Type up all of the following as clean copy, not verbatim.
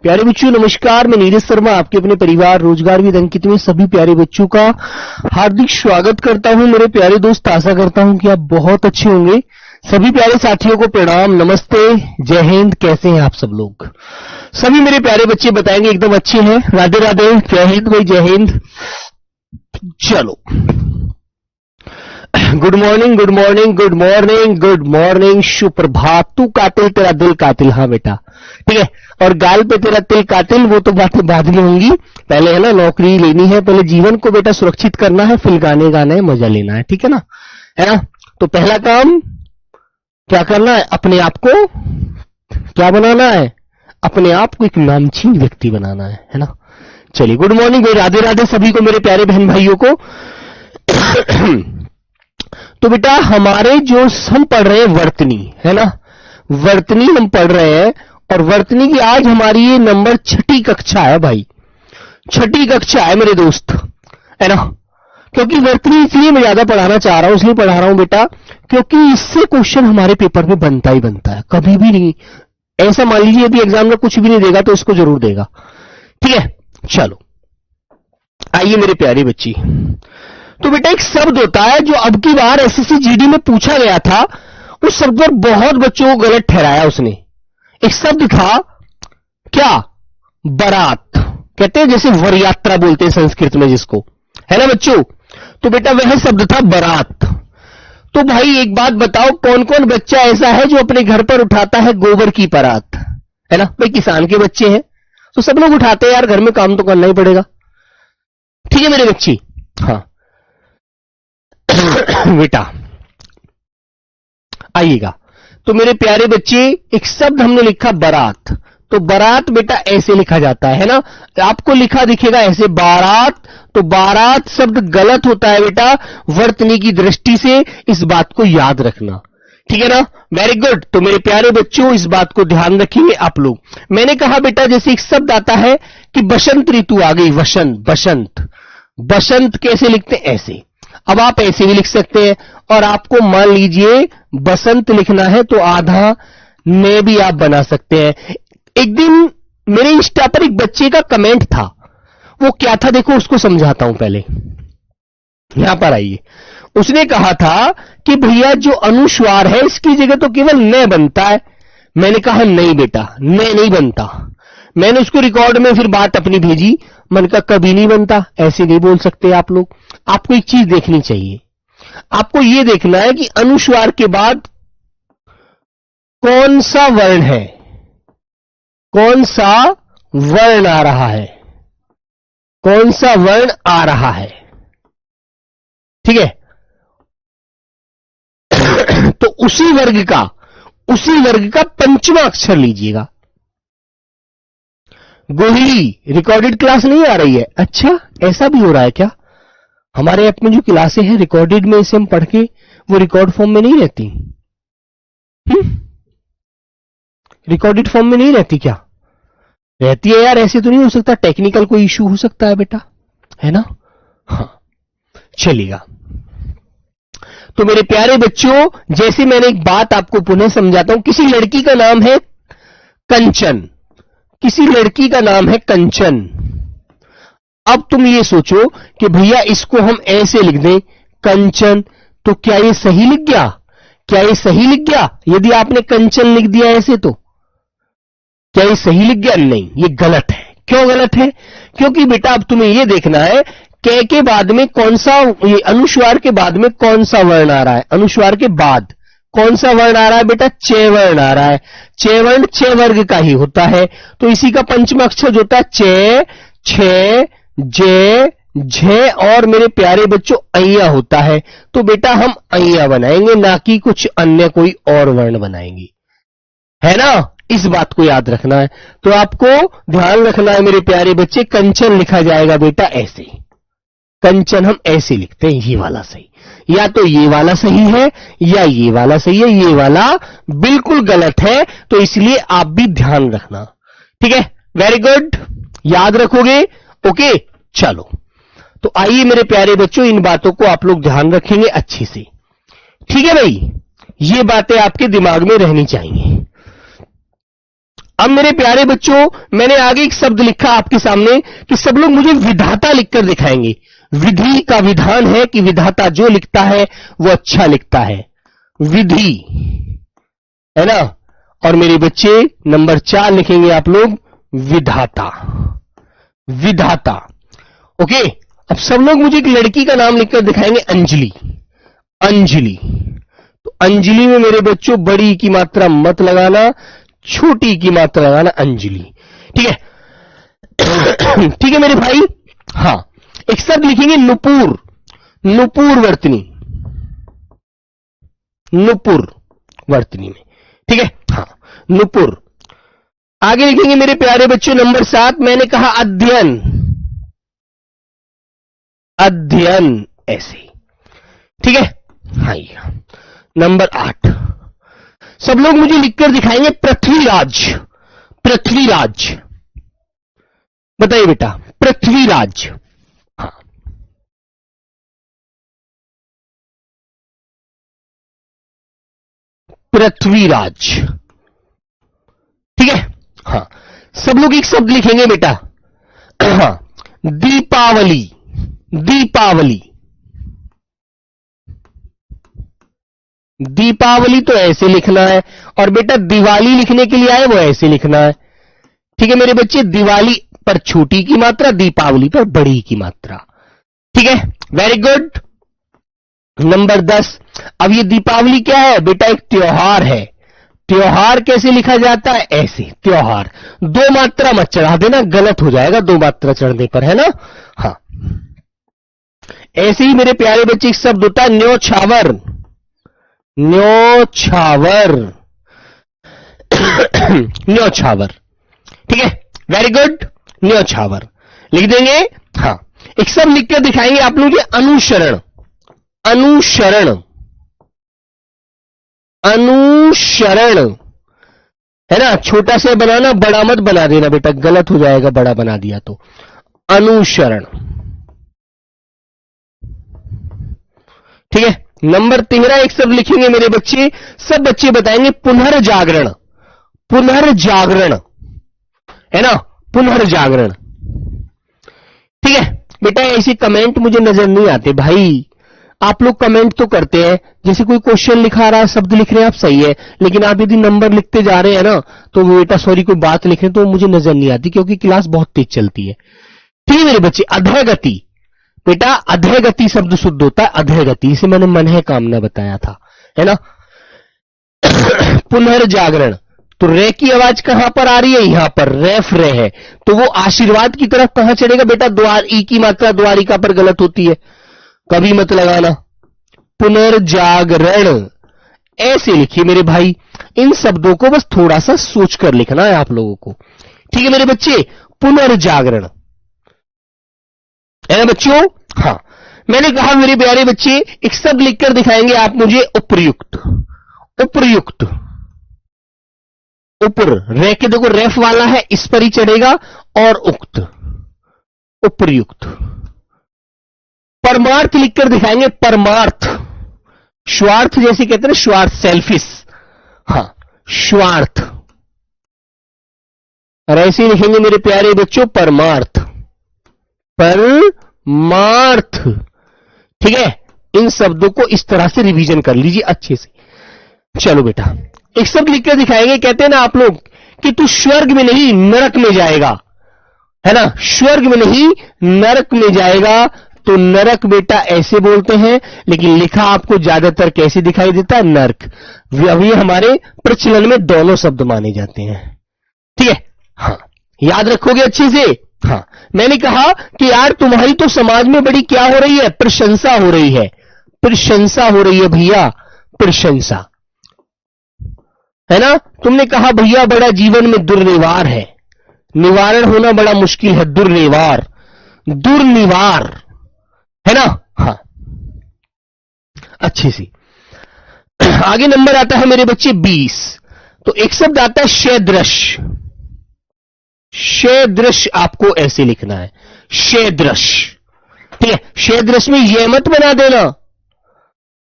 प्यारे बच्चों नमस्कार, मैं नीरज शर्मा आपके अपने परिवार रोजगार विद अंकित में सभी प्यारे बच्चों का हार्दिक स्वागत करता हूं। मेरे प्यारे दोस्त, आशा करता हूं कि आप बहुत अच्छे होंगे। सभी प्यारे साथियों को प्रणाम, नमस्ते, जय हिंद। कैसे हैं आप सब लोग? सभी मेरे प्यारे बच्चे बताएंगे एकदम अच्छे हैं। राधे राधे, जय हिंद भाई, जय हिंद। चलो, good morning, good morning, good morning, good morning, सुप्रभात। तू कातिल, तेरा दिल कातिल। हाँ बेटा, ठीक है। और गाल पे तेरा तिल कातिल, वो तो बातें बाद में होंगी। पहले है ना नौकरी लेनी है, पहले जीवन को बेटा सुरक्षित करना है, फिर गाने गाना है, मजा लेना है, ठीक है ना? है ना? तो पहला काम क्या करना है? अपने आप को क्या बनाना है? अपने आप को एक नामचीन व्यक्ति बनाना है ना? चलिए, गुड मॉर्निंग भाई, राधे राधे सभी को, मेरे प्यारे बहन भाइयों को। तो बेटा हमारे जो हम पढ़ रहे हैं वर्तनी, है ना? वर्तनी हम पढ़ रहे हैं, और वर्तनी की आज हमारी ये नंबर 6ठी कक्षा है भाई। 6ठी कक्षा है मेरे दोस्त, है ना? क्योंकि वर्तनी इसलिए मैं ज्यादा पढ़ाना चाह रहा हूं, इसलिए पढ़ा रहा हूं बेटा क्योंकि इससे क्वेश्चन हमारे पेपर में बनता ही बनता है, कभी भी नहीं ऐसा मान लीजिए यदि एग्जाम में कुछ भी नहीं देगा तो इसको जरूर देगा, ठीक है? चलो आइए मेरे प्यारे बच्ची। तो बेटा एक शब्द होता है जो अब की बार एसएससी जीडी में पूछा गया था, उस शब्द पर बहुत बच्चों को गलत ठहराया उसने। एक शब्द था क्या? बारात। कहते हैं जैसे वर यात्रा बोलते हैं संस्कृत में जिसको, है ना बच्चों? तो बेटा वह शब्द था बारात। तो भाई एक बात बताओ, कौन कौन बच्चा ऐसा है जो अपने घर पर उठाता है गोबर की बारात? है ना भाई, किसान के बच्चे हैं तो सब लोग उठाते हैं यार, घर में काम तो करना ही पड़ेगा, ठीक है मेरे बच्चे? हाँ बेटा आइएगा। तो मेरे प्यारे बच्चे एक शब्द हमने लिखा बारात। तो बारात बेटा ऐसे लिखा जाता है ना? आपको लिखा दिखेगा ऐसे बारात। तो बारात शब्द गलत होता है बेटा वर्तनी की दृष्टि से, इस बात को याद रखना, ठीक है ना? Very good. तो मेरे प्यारे बच्चों इस बात को ध्यान रखेंगे आप लोग। मैंने कहा बेटा जैसे एक शब्द आता है कि बसंत ऋतु आ गई, वसंत, बसंत। बसंत कैसे लिखते हैं? ऐसे। अब आप ऐसे भी लिख सकते हैं, और आपको मान लीजिए बसंत लिखना है तो आधा ने भी आप बना सकते हैं। एक दिन मेरे इंस्टा पर एक बच्चे का कमेंट था, वो क्या था देखो उसको समझाता हूं। पहले यहां पर आइए। उसने कहा था कि भैया जो अनुस्वार है इसकी जगह तो केवल न बनता है। मैंने कहा नहीं बेटा, न नहीं बनता। मैंने उसको रिकॉर्ड में फिर बात अपनी भेजी, मन का कभी नहीं बनता, ऐसे नहीं बोल सकते आप लोग। आपको एक चीज देखनी चाहिए, आपको यह देखना है कि अनुस्वार के बाद कौन सा वर्ण है, कौन सा वर्ण आ रहा है, कौन सा वर्ण आ रहा है, ठीक है? तो उसी वर्ग का पंचमा अक्षर लीजिएगा। गोहिली रिकॉर्डेड क्लास नहीं आ रही है? अच्छा, ऐसा भी हो रहा है क्या? हमारे ऐप में जो क्लासें हैं रिकॉर्डेड में, इसे हम पढ़ के वो रिकॉर्ड फॉर्म में नहीं रहती? रिकॉर्डेड फॉर्म में नहीं रहती क्या? रहती है यार, ऐसे तो नहीं हो सकता, टेक्निकल कोई इशू हो सकता है बेटा, है ना? हाँ चलेगा। तो मेरे प्यारे बच्चों जैसे मैंने एक बात आपको पुनः समझाता हूं। किसी लड़की का नाम है कंचन, किसी लड़की का नाम है कंचन। अब तुम ये सोचो कि भैया इसको हम ऐसे लिख दें कंचन, तो क्या ये सही लिख गया? क्या ये सही लिख गया? यदि आपने कंचन लिख दिया ऐसे तो क्या ये सही लिख गया? नहीं, ये गलत है। क्यों गलत है? क्योंकि बेटा अब तुम्हें ये देखना है के बाद में कौन सा, ये अनुस्वार के बाद में कौन सा वर्ण आ रहा है। अनुस्वार के बाद कौन सा वर्ण आ रहा है बेटा? चे वर्ण आ रहा है। चे वर्ण चे वर्ग का ही होता है, तो इसी का पंचम अक्षर जो होता है चे, छे, जे, झे और मेरे प्यारे बच्चों अय्या होता है। तो बेटा हम अय्या बनाएंगे, ना कि कुछ अन्य कोई और वर्ण बनाएंगे, है ना? इस बात को याद रखना है। तो आपको ध्यान रखना है मेरे प्यारे बच्चे, कंचन लिखा जाएगा बेटा ऐसे। कंचन हम ऐसे लिखते हैं, ये वाला सही, या तो ये वाला सही है या ये वाला सही है, ये वाला बिल्कुल गलत है। तो इसलिए आप भी ध्यान रखना, ठीक है? वेरी गुड, याद रखोगे? ओके चलो। तो आइए मेरे प्यारे बच्चों इन बातों को आप लोग ध्यान रखेंगे अच्छे से, ठीक है भाई? ये बातें आपके दिमाग में रहनी चाहिए। अब मेरे प्यारे बच्चों, मैंने आगे एक शब्द लिखा आपके सामने कि सब लोग मुझे विधाता लिखकर दिखाएंगे। विधि का विधान है कि विधाता जो लिखता है वो अच्छा लिखता है, विधि, है ना। और मेरे बच्चे नंबर 4 लिखेंगे आप लोग विधाता, विधाता। ओके, अब सब लोग मुझे एक लड़की का नाम लिखकर दिखाएंगे, अंजलि, अंजलि। तो अंजलि में मेरे बच्चों बड़ी की मात्रा मत लगाना, छोटी की मात्रा लगाना, अंजलि, ठीक है। ठीक है मेरे भाई। हां, एक शब्द लिखेंगे नुपुर, नुपुर वर्तनी, नुपुर वर्तनी में, ठीक है। हां, नुपुर। आगे लिखेंगे मेरे प्यारे बच्चों नंबर 7, मैंने कहा अध्ययन, अध्ययन, ऐसे, ठीक है। हाँ, नंबर 8, सब लोग मुझे लिखकर दिखाएंगे पृथ्वीराज, पृथ्वीराज। बताइए बेटा, पृथ्वीराज। हाँ, पृथ्वीराज, ठीक है। हाँ, सब लोग एक शब्द लिखेंगे बेटा, हाँ, दीपावली, दीपावली, दीपावली तो ऐसे लिखना है, और बेटा दिवाली लिखने के लिए आए वो ऐसे लिखना है, ठीक है मेरे बच्चे। दिवाली पर छोटी की मात्रा, दीपावली पर बड़ी की मात्रा, ठीक है। Very good. नंबर 10, अब ये दीपावली क्या है बेटा? एक त्योहार है। त्योहार कैसे लिखा जाता है? ऐसे, त्योहार। 2 मात्रा मत चढ़ा देना, गलत हो जाएगा 2 मात्रा चढ़ने पर, है ना। हाँ, ऐसे ही मेरे प्यारे बच्चे एक शब्द होता है न्योछावर, न्योछावर, न्योछावर, ठीक है। वेरी गुड, न्योछावर लिख देंगे। हाँ, एक शब्द लिखकर दिखाएंगे आप लोग, अनुसरण, अनुसरण, अनुसरण, है ना। छोटा से बनाना, बड़ा मत बना देना बेटा, गलत हो जाएगा बड़ा बना दिया तो। अनुसरण, ठीक है। नंबर 13 एक शब्द लिखेंगे मेरे बच्चे, सब बच्चे बताएंगे पुनर्जागरण, पुनर्जागरण, है ना, पुनर्जागरण, ठीक है बेटा। ऐसे कमेंट मुझे नजर नहीं आते भाई, आप लोग कमेंट तो करते हैं, जैसे कोई क्वेश्चन लिखा रहा है, शब्द लिख रहे हैं आप, सही है, लेकिन आप यदि नंबर लिखते जा रहे हैं ना, तो बेटा सॉरी कोई बात लिख रहे हैं तो मुझे नजर नहीं आती, क्योंकि क्लास बहुत तेज चलती है, ठीक है मेरे बच्चे। अधोगति, बेटा अधोगति शब्द शुद्ध होता है अधोगति, इसे मैंने मन है कामना बताया था, है ना। पुनर्जागरण, तो रे की आवाज कहां पर आ रही है? यहां पर, रेफ रे है, तो वो आशीर्वाद की तरफ कहां चढ़ेगा बेटा? द्वार, ई की मात्रा द्वारिका पर गलत होती है, कभी मत लगाना। पुनर्जागरण ऐसे लिखिए मेरे भाई। इन शब्दों को बस थोड़ा सा सोचकर लिखना है आप लोगों को, ठीक है मेरे बच्चे। पुनर्जागरण, है ना बच्चों। हाँ, मैंने कहा मेरे प्यारे बच्चे एक शब्द लिखकर दिखाएंगे आप मुझे, उपर्युक्त, उपर्युक्त, ऊपर रे के देखो रेफ वाला है, इस पर ही चढ़ेगा, और उक्त, उपर्युक्त। परमार्थ लिखकर दिखाएंगे, परमार्थ, स्वार्थ जैसे कहते हैं स्वार्थ, सेल्फिश, हां, स्वार्थ, और ऐसे लिखेंगे मेरे प्यारे बच्चों परमार्थ, परमार्थ, ठीक है। इन शब्दों को इस तरह से रिवीजन कर लीजिए अच्छे से। चलो बेटा, एक शब्द लिखकर दिखाएंगे, कहते हैं ना आप लोग कि तू स्वर्ग में नहीं नरक में जाएगा, है ना, स्वर्ग में नहीं नरक में जाएगा। तो नरक बेटा ऐसे बोलते हैं, लेकिन लिखा आपको ज्यादातर कैसे दिखाई देता है? नरक। अभी हमारे प्रचलन में दोनों शब्द माने जाते हैं, ठीक है। हाँ, याद रखोगे अच्छे से। हाँ, मैंने कहा कि यार तुम्हारी तो समाज में बड़ी क्या हो रही है? प्रशंसा हो रही है, प्रशंसा हो रही है भैया, प्रशंसा, है ना। तुमने कहा भैया बड़ा जीवन में दुर्निवार है, निवारण होना बड़ा मुश्किल है, दुर्निवार, दुर्निवार, है ना। हाँ, अच्छी सी। आगे नंबर आता है मेरे बच्चे 20, तो एक शब्द आता है शेदृश, शेदृश आपको ऐसे लिखना है, शेदृश, ठीक है। शेदृश में ये मत बना देना,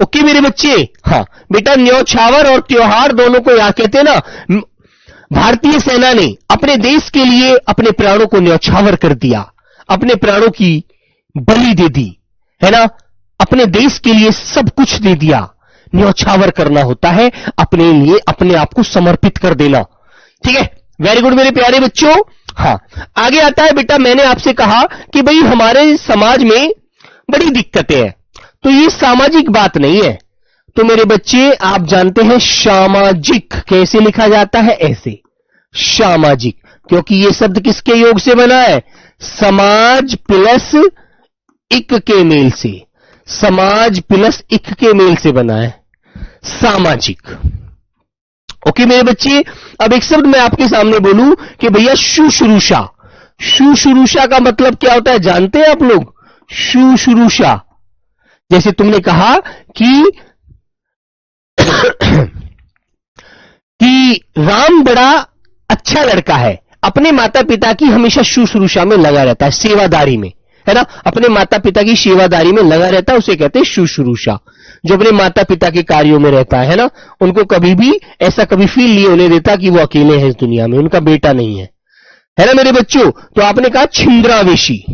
ओके मेरे बच्चे। हाँ बेटा, न्योछावर और त्योहार दोनों को या कहते हैं ना, भारतीय सेना ने अपने देश के लिए अपने प्राणों को न्यौछावर कर दिया, अपने प्राणों की बलि दे दी, है ना। अपने देश के लिए सब कुछ दे दिया। न्यौछावर करना होता है अपने लिए अपने आप को समर्पित कर देना। ठीक है, वेरी गुड मेरे प्यारे बच्चों। हाँ, आगे आता है बेटा, मैंने आपसे कहा कि भाई हमारे समाज में बड़ी दिक्कतें हैं, तो ये सामाजिक बात नहीं है। तो मेरे बच्चे आप जानते हैं सामाजिक कैसे लिखा जाता है, ऐसे सामाजिक, क्योंकि ये शब्द किसके योग से बना है, समाज प्लस इक के मेल से, समाज प्लस इक के मेल से बना है सामाजिक। ओके मेरे बच्चे, अब एक शब्द मैं आपके सामने बोलूं कि भैया शुश्रूषा। शुश्रूषा का मतलब क्या होता है जानते हैं आप लोग? शुश्रूषा, जैसे तुमने कहा कि राम बड़ा अच्छा लड़का है, अपने माता पिता की हमेशा शुश्रूषा में लगा रहता है, सेवादारी में, है ना। अपने माता पिता की सेवादारी में लगा रहता है, उसे कहते हैं शुश्रूषा। जो अपने माता पिता के कार्यों में रहता है ना, उनको कभी भी ऐसा कभी फील नहीं होने देता कि वो अकेले हैं इस दुनिया में, उनका बेटा नहीं है ना मेरे बच्चों। तो आपने कहा छिंद्रावेशी,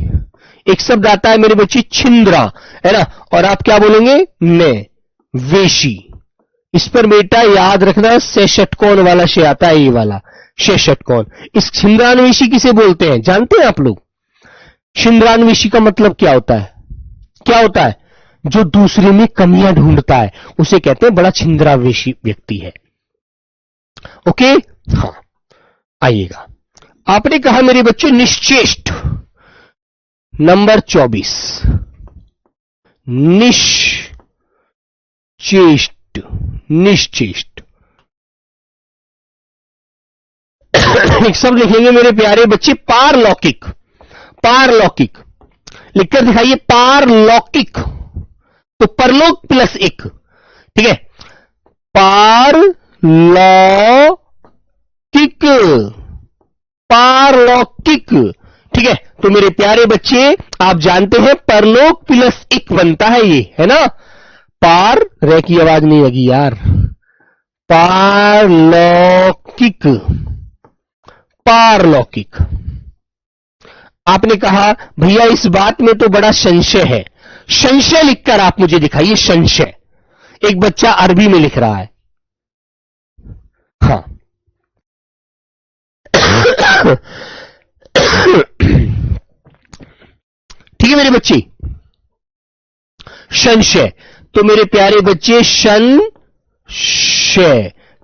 एक शब्द आता है मेरे बच्चे छिंद्रा, है ना, और आप क्या बोलेंगे, मैं वेशी। इस पर बेटा याद रखना, से षटकोण वाला शे आता है, ये वाला शे षटकोण। इस छिंद्रान्वेषी किसे बोलते हैं जानते हैं आप लोग? छिंद्रान्वेषी का मतलब क्या होता है? क्या होता है? जो दूसरे में कमियां ढूंढता है, उसे कहते हैं बड़ा छिंद्रान्वेषी व्यक्ति है। ओके, हाँ आइएगा। आपने कहा मेरे बच्चे निश्चेष्ट, नंबर 24, निश्चेष्ट, निश्चेष्ट। एक शब्द लिखेंगे मेरे प्यारे बच्चे, पारलौकिक। पारलौकिक लिखकर दिखाइए, पारलौकिक, तो परलोक प्लस एक, ठीक है, पारलौकिक, पारलौकिक, ठीक है। तो मेरे प्यारे बच्चे आप जानते हैं परलोक प्लस एक बनता है ये, है ना। पार रे की आवाज नहीं लगी यार, पारलौकिक, पारलौकिक। आपने कहा भैया इस बात में तो बड़ा संशय है, संशय लिखकर आप मुझे दिखाइए, संशय। एक बच्चा अरबी में लिख रहा है, हाँ ठीक है मेरे बच्चे, संशय। तो मेरे प्यारे बच्चे संशय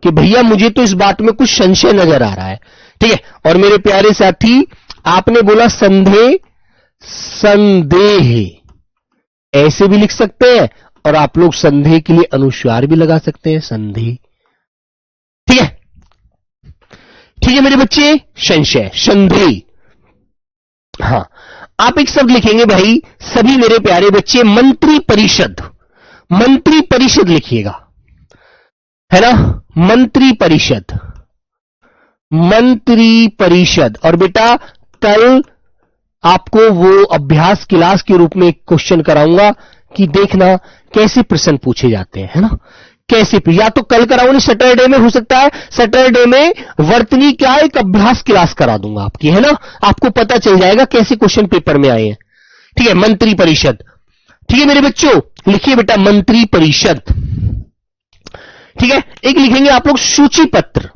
कि भैया मुझे तो इस बात में कुछ संशय नजर आ रहा है, ठीक है। और मेरे प्यारे साथी आपने बोला संदेह, संदेह ऐसे भी लिख सकते हैं, और आप लोग संदेह के लिए अनुस्वार भी लगा सकते हैं, संदेह, ठीक है। ठीक है मेरे बच्चे, संशय, संदेह। हाँ, आप एक शब्द लिखेंगे भाई सभी मेरे प्यारे बच्चे, मंत्री परिषद। मंत्री परिषद लिखिएगा, है ना, मंत्री परिषद, मंत्री परिषद। और बेटा कल आपको वो अभ्यास क्लास के रूप में एक क्वेश्चन कराऊंगा कि देखना कैसे प्रश्न पूछे जाते हैं, है ना, कैसे। या तो कल कराऊंगी, सैटरडे में हो सकता है, सैटरडे में वर्तनी क्या एक अभ्यास क्लास करा दूंगा आपकी, है ना। आपको पता चल जाएगा कैसे क्वेश्चन पेपर में आए हैं, ठीक है। मंत्री परिषद, ठीक है मेरे बच्चों, लिखिए बेटा मंत्री परिषद, ठीक है। एक लिखेंगे आप लोग सूची पत्र,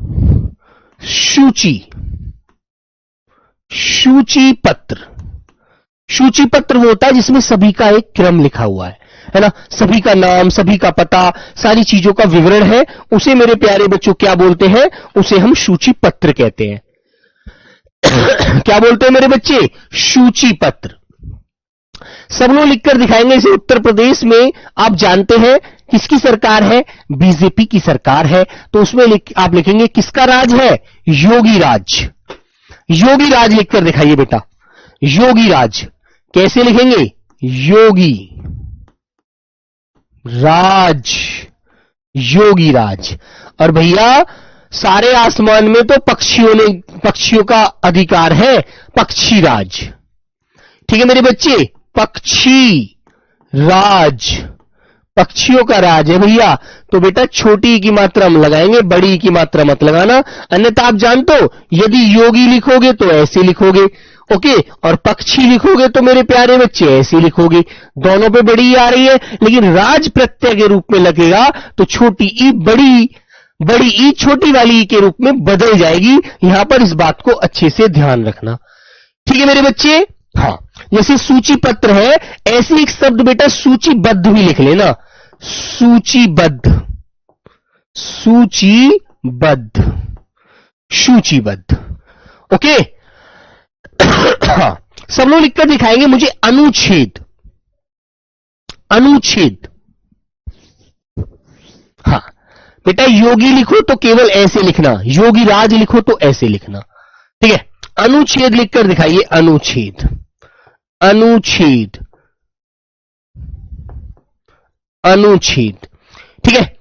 सूची, सूची पत्र। सूची पत्र वो होता है जिसमें सभी का एक क्रम लिखा हुआ है ना, सभी का नाम, सभी का पता, सारी चीजों का विवरण है, उसे मेरे प्यारे बच्चों क्या बोलते हैं, उसे हम सूची पत्र कहते हैं। क्या बोलते हैं मेरे बच्चे, सूची पत्र। सब लोग लिखकर दिखाएंगे। इसे उत्तर प्रदेश में आप जानते हैं किसकी सरकार है, बीजेपी की सरकार है, तो उसमें आप लिखेंगे किसका राज है, योगी राज। योगी राज लिखकर दिखाइए बेटा, योगी राज कैसे लिखेंगे, योगी राज, योगी राज। और भैया सारे आसमान में तो पक्षियों का अधिकार है, पक्षी राज, ठीक है मेरे बच्चे, पक्षी राज, पक्षियों का राज है भैया, तो बेटा छोटी की मात्रा हम लगाएंगे, बड़ी की मात्रा मत लगाना। अन्यथा आप जानते हो यदि योगी लिखोगे तो ऐसे लिखोगे, ओके, और पक्षी लिखोगे तो मेरे प्यारे बच्चे ऐसे लिखोगे, दोनों पे बड़ी ई आ रही है, लेकिन राज प्रत्यय के रूप में लगेगा तो छोटी ई बड़ी ई छोटी वाली ई के रूप में बदल जाएगी। यहां पर इस बात को अच्छे से ध्यान रखना, ठीक है मेरे बच्चे। हाँ, जैसे सूची पत्र है, ऐसे एक शब्द बेटा सूचीबद्ध भी लिख लेना, सूचीबद्ध, सूचीबद्ध, सूचीबद्ध, ओके। हाँ, सब लोग लिखकर दिखाएंगे मुझे अनुच्छेद, अनुच्छेद। हाँ बेटा, योगी लिखो तो केवल ऐसे लिखना, योगी राज लिखो तो ऐसे लिखना, ठीक है। अनुच्छेद लिखकर दिखाइए, अनुच्छेद, अनुच्छेद, अनुच्छेद, ठीक है।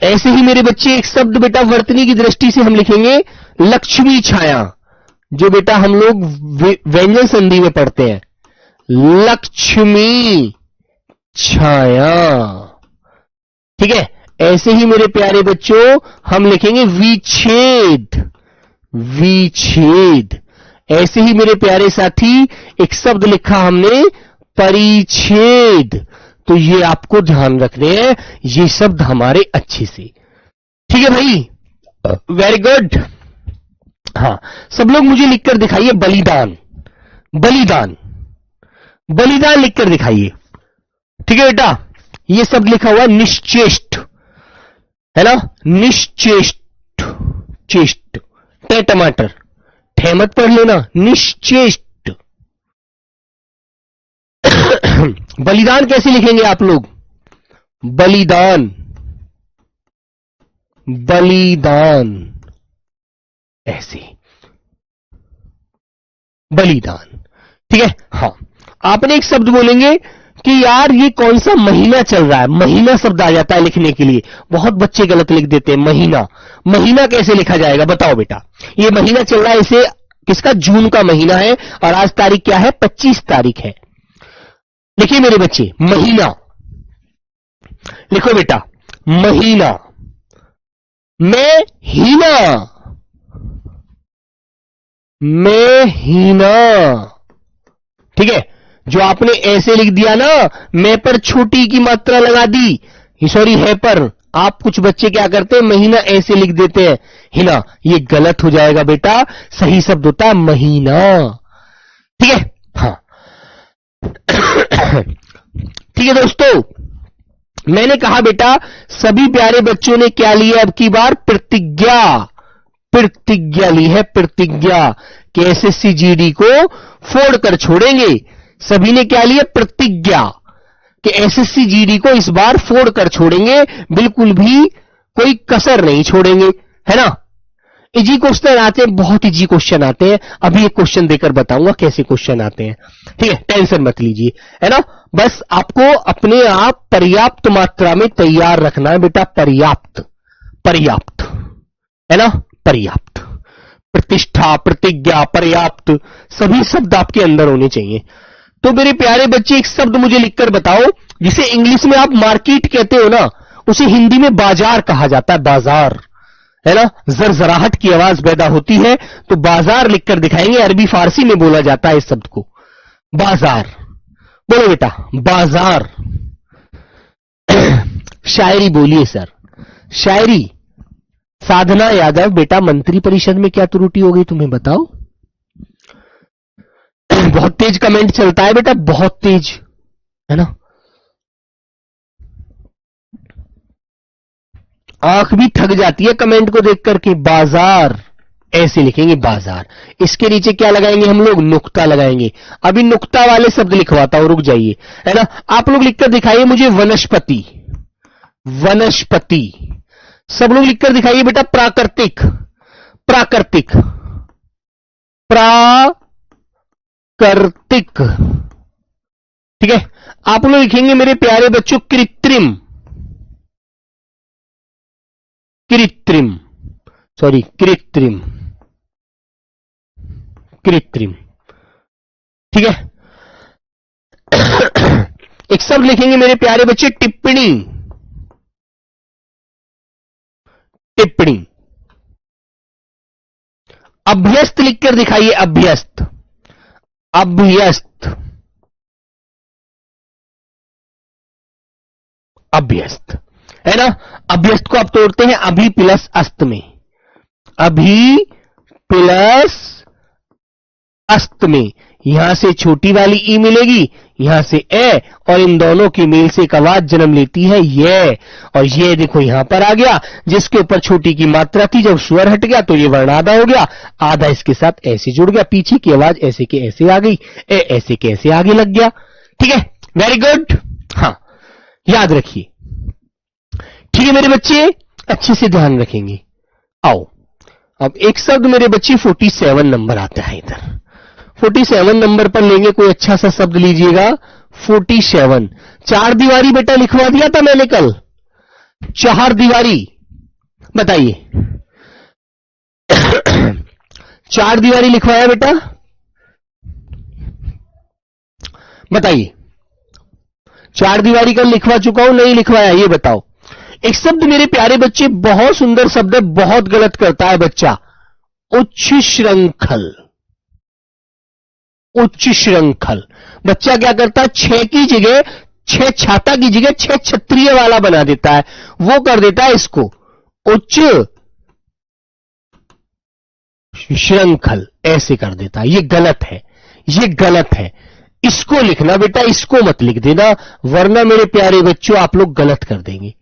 ऐसे ही मेरे बच्चे एक शब्द बेटा वर्तनी की दृष्टि से हम लिखेंगे लक्ष्मी छाया, जो बेटा हम लोग व्यंजन संधि में पढ़ते हैं, लक्ष्मी छाया, ठीक है। ऐसे ही मेरे प्यारे बच्चों हम लिखेंगे विच्छेद, विच्छेद। ऐसे ही मेरे प्यारे साथी एक शब्द लिखा हमने परिच्छेद, तो ये आपको ध्यान रखने हैं, ये शब्द हमारे अच्छे से, ठीक है भाई, वेरी गुड। हाँ, सब लोग मुझे लिखकर दिखाइए बलिदान, बलिदान, बलिदान लिखकर दिखाइए, ठीक है बेटा। ये शब्द लिखा हुआ निश्चेष्ट, है ना, निश्चेष्ट, चेष्ट, टे टमाटर, ठे मत पढ़ लेना, निश्चेष्ट। बलिदान कैसे लिखेंगे आप लोग, बलिदान, बलिदान, ऐसे, बलिदान, ठीक है। हाँ, आपने एक शब्द बोलेंगे कि यार ये कौन सा महीना चल रहा है, महीना शब्द आ जाता है लिखने के लिए, बहुत बच्चे गलत लिख देते हैं महीना। महीना कैसे लिखा जाएगा बताओ बेटा, ये महीना चल रहा है, इसे किसका, जून का महीना है, और आज तारीख क्या है, 25 तारीख है। लिखिए मेरे बच्चे, महीना लिखो बेटा, महीना, महीना, महीना, ठीक है। जो आपने ऐसे लिख दिया ना, मैं पर छोटी की मात्रा लगा दी, सॉरी है पर, आप कुछ बच्चे क्या करते हैं, महीना ऐसे लिख देते हैं हिना, ये गलत हो जाएगा बेटा, सही शब्द होता है महीना, ठीक है। हाँ ठीक है दोस्तों, मैंने कहा बेटा सभी प्यारे बच्चों ने क्या लिया अब की बार, प्रतिज्ञा, प्रतिज्ञा ली है, प्रतिज्ञा कि एसएससी जीडी को फोड़ कर छोड़ेंगे। सभी ने क्या लिया, प्रतिज्ञा कि एसएससी जीडी को इस बार फोड़ कर छोड़ेंगे, बिल्कुल भी कोई कसर नहीं छोड़ेंगे, है ना। इजी क्वेश्चन आते हैं, बहुत इजी क्वेश्चन आते हैं, अभी एक क्वेश्चन देकर बताऊंगा कैसे क्वेश्चन आते हैं, ठीक है, टेंशन मत लीजिए, है ना। बस आपको अपने आप पर्याप्त मात्रा में तैयार रखना है बेटा, पर्याप्त, पर्याप्त, है ना, पर्याप्त, प्रतिष्ठा, प्रतिज्ञा, पर्याप्त, सभी शब्द आपके अंदर होने चाहिए। तो मेरे प्यारे बच्चे एक शब्द मुझे लिखकर बताओ, जिसे इंग्लिश में आप मार्केट कहते हो ना, उसे हिंदी में बाजार कहा जाता है, बाजार, है ना, जरजराहट की आवाज पैदा होती है तो बाजार लिखकर दिखाएंगे, अरबी फारसी में बोला जाता है इस शब्द को, बाजार। बोलो बेटा, बाजार। शायरी बोलिए सर, शायरी। साधना यादव, बेटा मंत्री परिषद में क्या त्रुटि हो गई तुम्हें बताओ। बहुत तेज कमेंट चलता है बेटा, बहुत तेज, है ना, आंख भी थक जाती है कमेंट को देख करके। बाजार ऐसे लिखेंगे, बाजार। इसके नीचे क्या लगाएंगे हम लोग, नुक्ता लगाएंगे। अभी नुक्ता वाले शब्द लिखवाता हूं, रुक जाइए, है ना। आप लोग लिखकर दिखाइए मुझे वनस्पति, वनस्पति। सब लोग लिखकर दिखाइए बेटा प्राकृतिक, प्राकृतिक, प्राकृतिक, ठीक है। आप लोग लिखेंगे मेरे प्यारे बच्चों कृत्रिम, कृत्रिम, सॉरी कृत्रिम, कृत्रिम, ठीक है। एक शब्द लिखेंगे मेरे प्यारे बच्चे, टिप्पणी। टिप्पणी। अभ्यस्त लिखकर दिखाइए, अभ्यस्त। अभ्यस्त। अभ्यस्त है ना। अभ्यस्त को आप तोड़ते हैं अभी प्लस अस्त में, अभी प्लस अस्त में। यहां से छोटी वाली ई मिलेगी, यहां से ए, और इन दोनों की मेल से एक आवाज जन्म लेती है ये, और ये देखो यहां पर आ गया, जिसके ऊपर छोटी की मात्रा थी, जब स्वर हट गया तो ये वर्ण आधा हो गया, आधा इसके साथ ऐसे जुड़ गया, पीछे की आवाज ऐसे के ऐसे आ गई, ए ऐसे के ऐसे आगे लग गया। ठीक है, वेरी गुड। हाँ, याद रखिए। ठीक है मेरे बच्चे, अच्छे से ध्यान रखेंगे। आओ अब एक शब्द मेरे बच्चे 47 नंबर आता है इधर। 47 नंबर पर लेंगे, कोई अच्छा सा शब्द लीजिएगा। 47 चार दीवारी बेटा लिखवा दिया था मैंने कल, चार दीवारी। बताइए, चार दीवारी लिखवाया बेटा? बताइए, चार दीवारी कल लिखवा चुका हूं, नहीं लिखवाया? ये बताओ। एक शब्द मेरे प्यारे बच्चे बहुत सुंदर शब्द है, बहुत गलत करता है बच्चा, उच्च श्रृंखल। उच्च श्रृंखल। बच्चा क्या करता है, छह की जगह, छह छाता की जगह छह क्षत्रिय वाला बना देता है, वो कर देता है इसको उच्च श्रृंखल, ऐसे कर देता है। ये गलत है, ये गलत है। इसको लिखना बेटा, इसको मत लिख देना, वरना मेरे प्यारे बच्चों आप लोग गलत कर देंगे।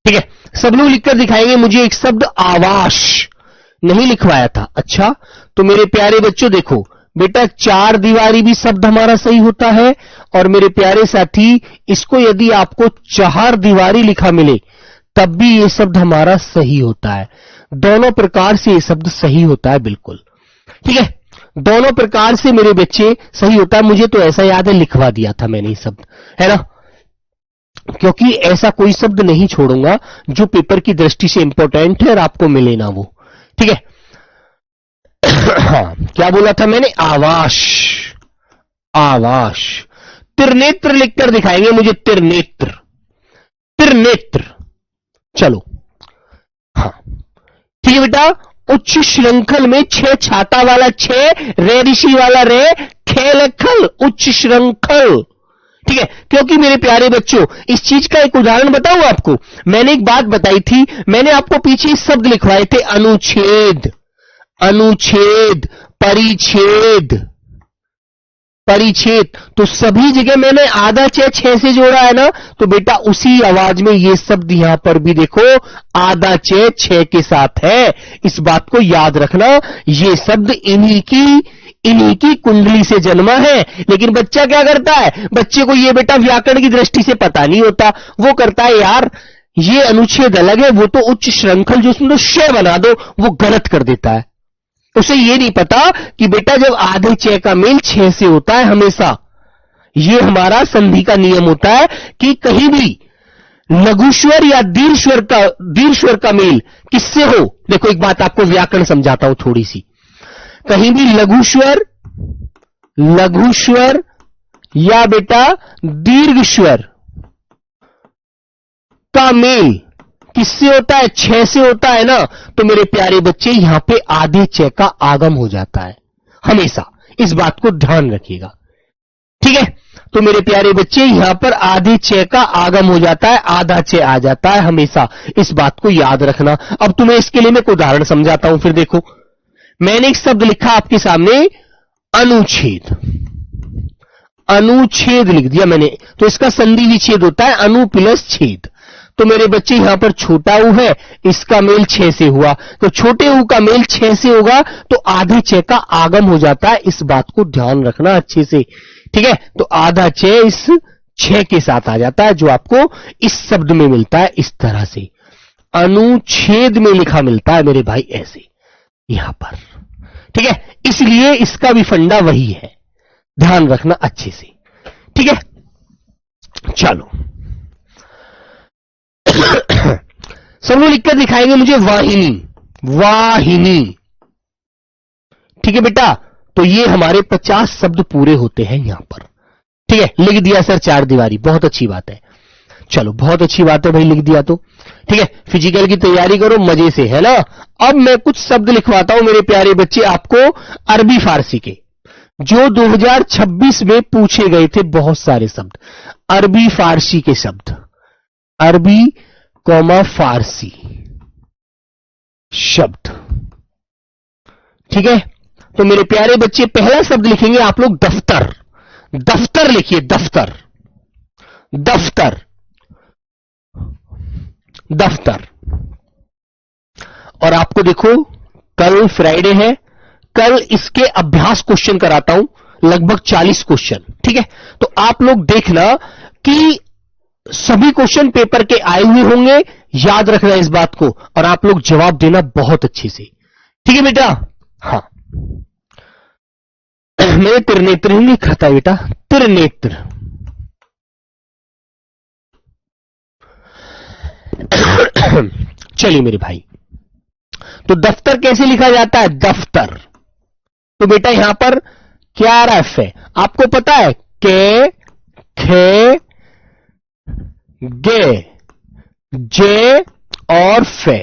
ठीक है, सब लोग लिखकर दिखाएंगे मुझे एक शब्द आवास, नहीं लिखवाया था। अच्छा, तो मेरे प्यारे बच्चों देखो बेटा, चार दीवारी भी शब्द हमारा सही होता है, और मेरे प्यारे साथी इसको यदि आपको चार दीवारी लिखा मिले तब भी ये शब्द हमारा सही होता है। दोनों प्रकार से ये शब्द सही होता है, बिल्कुल। ठीक है, दोनों प्रकार से मेरे बच्चे सही होता है। मुझे तो ऐसा याद है लिखवा दिया था मैंने ये शब्द, है ना, क्योंकि ऐसा कोई शब्द नहीं छोड़ूंगा जो पेपर की दृष्टि से इंपॉर्टेंट है और आपको मिले ना वो। ठीक है, हाँ, क्या बोला था मैंने? आवास। आवास। त्रिनेत्र लिखकर दिखाएंगे मुझे, त्रिनेत्र। त्रिनेत्र। चलो, हाँ ठीक है बेटा। उच्च श्रृंखल में छह छाता वाला छह, रे ऋषि वाला रे, खेल खल, उच्च श्रृंखल। ठीक है, क्योंकि मेरे प्यारे बच्चों इस चीज का एक उदाहरण बताऊं आपको। मैंने एक बात बताई थी, मैंने आपको पीछे शब्द लिखवाए थे, अनुच्छेद, अनुच्छेद, परिच्छेद, परिच्छेद। तो सभी जगह मैंने आधा छह छह से जोड़ा है ना, तो बेटा उसी आवाज में ये शब्द यहां पर भी देखो आधा छह छह के साथ है। इस बात को याद रखना, ये शब्द इन्हीं की कुंडली से जन्मा है। लेकिन बच्चा क्या करता है, बच्चे को ये बेटा व्याकरण की दृष्टि से पता नहीं होता, वो करता है यार ये अनुच्छेद अलग है, वो तो उच्च श्रृंखल जो उसमें तो श बना दो, वो गलत कर देता है। उसे ये नहीं पता कि बेटा जब आधे छह का मेल छह से होता है हमेशा, ये हमारा संधि का नियम होता है कि कहीं भी लघुस्वर या दीर्घ का मेल किससे हो। देखो एक बात आपको व्याकरण समझाता हूं थोड़ी सी। कहीं भी लघुस्वर या बेटा दीर्घ स्वर का मेल किससे होता है? छह से होता है ना। तो मेरे प्यारे बच्चे यहां पे आधे छह का आगम हो जाता है हमेशा, इस बात को ध्यान रखिएगा। ठीक है, तो मेरे प्यारे बच्चे यहां पर आधे छह का आगम हो जाता है, आधा छह आ जाता है हमेशा, इस बात को याद रखना। अब तुम्हें इसके लिए मैं एक उदाहरण समझाता हूं। फिर देखो, मैंने एक शब्द लिखा आपके सामने, अनुच्छेद। अनुच्छेद लिख दिया मैंने, तो इसका संधि विच्छेद होता है अनु प्लस छेद। तो मेरे बच्चे यहां पर छोटा ऊ है, इसका मेल छह से हुआ, तो छोटे ऊ का मेल छह से होगा, तो आधे छह का आगम हो जाता है। इस बात को ध्यान रखना अच्छे से। ठीक है, तो आधा छह इस छह के साथ आ जाता है, जो आपको इस शब्द में मिलता है इस तरह से, अनुच्छेद में लिखा मिलता है मेरे भाई, ऐसे यहां पर। ठीक है, इसलिए इसका भी फंडा वही है, ध्यान रखना अच्छे से। ठीक है, चलो सब लोग लिखकर दिखाएंगे मुझे, वाहिनी। वाहिनी। ठीक है बेटा, तो ये हमारे 50 शब्द पूरे होते हैं यहां पर। ठीक है, लिख दिया सर 4 दीवारी, बहुत अच्छी बात है। चलो बहुत अच्छी बात है भाई, लिख दिया तो ठीक है। फिजिकल की तैयारी करो मजे से, है ना। अब मैं कुछ शब्द लिखवाता हूं मेरे प्यारे बच्चे आपको अरबी फारसी के, जो 2026 में पूछे गए थे। बहुत सारे शब्द अरबी फारसी के शब्द, अरबी कौमा फारसी शब्द, ठीक है। तो मेरे प्यारे बच्चे पहला शब्द लिखेंगे आप लोग दफ्तर। दफ्तर लिखिए, दफ्तर, दफ्तर, दफ्तर। और आपको देखो कल फ्राइडे है, कल इसके अभ्यास क्वेश्चन कराता हूं, लगभग 40 क्वेश्चन, ठीक है। तो आप लोग देखना कि सभी क्वेश्चन पेपर के आए हुए होंगे, याद रखना इस बात को, और आप लोग जवाब देना बहुत अच्छे से, ठीक है बेटा। हाँ, मैंने त्रिनेत्र ही लिखा था बेटा, त्रिनेत्र। चलिए मेरे भाई, तो दफ्तर कैसे लिखा जाता है? दफ्तर। तो बेटा यहां पर क्या आ रहा है? फे। आपको पता है के, खे, गे, जे और फे,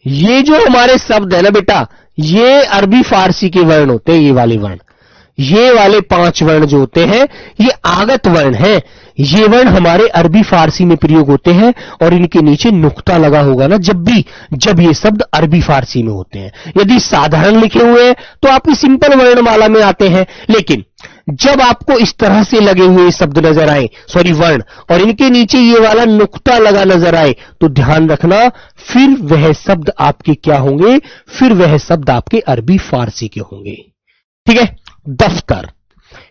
ये जो हमारे शब्द है ना बेटा, ये अरबी फारसी के वर्ण होते हैं। ये वाले वर्ण, ये वाले 5 वर्ण जो होते हैं, ये आगत वर्ण हैं। ये वर्ण हमारे अरबी फारसी में प्रयोग होते हैं, और इनके नीचे नुक्ता लगा होगा ना जब ये शब्द अरबी फारसी में होते हैं। यदि साधारण लिखे हुए हैं तो आपकी सिंपल वर्णमाला में आते हैं, लेकिन जब आपको इस तरह से लगे हुए शब्द नजर आए, सॉरी वर्ण, और इनके नीचे ये वाला नुक्ता लगा नजर आए, तो ध्यान रखना फिर वह शब्द आपके क्या होंगे? फिर वह शब्द आपके अरबी फारसी के होंगे, ठीक है। दफ्तर,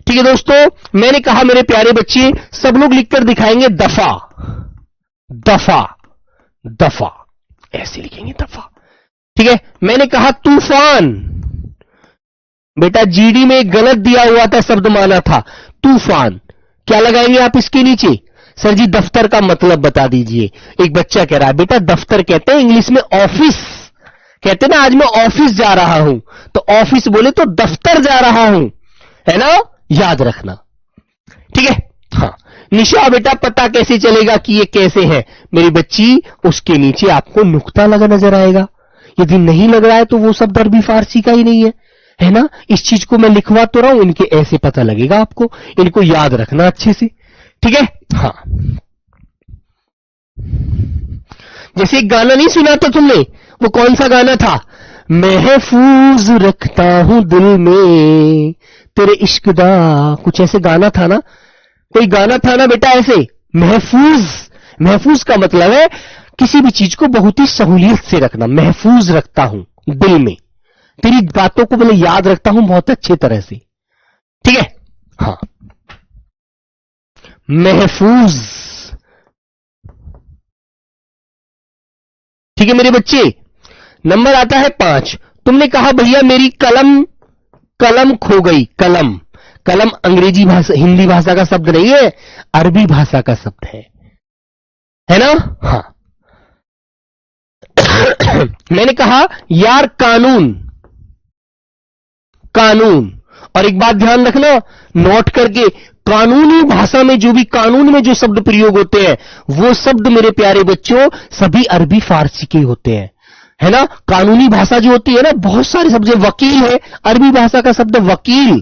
ठीक है दोस्तों। मैंने कहा मेरे प्यारे बच्चे सब लोग लिखकर दिखाएंगे दफा, दफा, दफा, ऐसे लिखेंगे दफा, ठीक है। मैंने कहा तूफान, बेटा जीडी में गलत दिया हुआ था, शब्द माना था तूफान, क्या लगाएंगे आप इसके नीचे? सर जी दफ्तर का मतलब बता दीजिए। एक बच्चा कह रहा है बेटा दफ्तर कहते हैं इंग्लिश में ऑफिस, कहते ना आज मैं ऑफिस जा रहा हूं, तो ऑफिस बोले तो दफ्तर जा रहा हूं, है ना, याद रखना, ठीक है। हाँ निशा बेटा पता कैसे चलेगा कि ये कैसे है? मेरी बच्ची उसके नीचे आपको नुक्ता लगा नजर आएगा। यदि नहीं लग रहा है तो वो शब्द अरबी फारसी का ही नहीं है ना। इस चीज को मैं लिखवा तो रहा हूं, इनके ऐसे पता लगेगा आपको, इनको याद रखना अच्छे से, ठीक है। हाँ जैसे एक गाना नहीं सुना था तुमने, वो कौन सा गाना था? महफूज रखता हूं दिल में तेरे इश्क दा, कुछ ऐसे गाना था ना, कोई गाना था ना बेटा ऐसे। महफूज, महफूज का मतलब है किसी भी चीज को बहुत ही सहूलियत से रखना। महफूज रखता हूं दिल में, तेरी बातों को मैं याद रखता हूं बहुत अच्छे तरह से, ठीक है। हाँ महफूज, ठीक है मेरे बच्चे। नंबर आता है 5। तुमने कहा भैया मेरी कलम, कलम खो गई। कलम, कलम अंग्रेजी भाषा, हिंदी भाषा का शब्द नहीं है, अरबी भाषा का शब्द है ना। हाँ मैंने कहा यार कानून, कानून। और एक बात ध्यान रखना नोट करके, कानूनी भाषा में जो भी कानून में जो शब्द प्रयोग होते हैं वो शब्द मेरे प्यारे बच्चों सभी अरबी फारसी के होते हैं, है ना। कानूनी भाषा जो होती है ना, बहुत सारे शब्द, वकील है अरबी भाषा का शब्द वकील।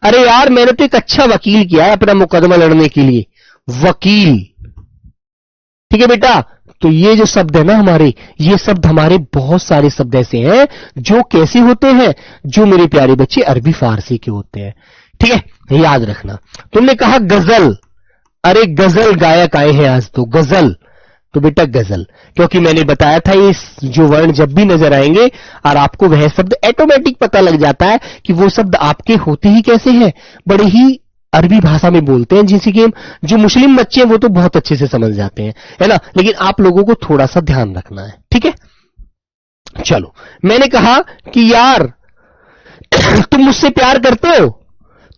अरे यार मैंने तो एक अच्छा वकील किया है अपना मुकदमा लड़ने के लिए, वकील, ठीक है बेटा। तो ये जो शब्द है ना हमारे, ये शब्द हमारे बहुत सारे शब्द ऐसे हैं जो कैसे होते हैं, जो मेरे प्यारे बच्चे अरबी फारसी के होते हैं, ठीक है, याद रखना। तुमने कहा गजल, अरे गजल गायक आए हैं आज तो, गजल, तो बेटा गजल, क्योंकि मैंने बताया था ये जो वर्ण जब भी नजर आएंगे और आपको वह शब्द ऑटोमेटिक पता लग जाता है कि वो शब्द आपके होते ही कैसे हैं, बड़े ही अरबी भाषा में बोलते हैं, जिसे कि जो मुस्लिम बच्चे हैं वो तो बहुत अच्छे से समझ जाते हैं, है ना, लेकिन आप लोगों को थोड़ा सा ध्यान रखना है, ठीक है। चलो मैंने कहा कि यार तुम मुझसे प्यार करते हो,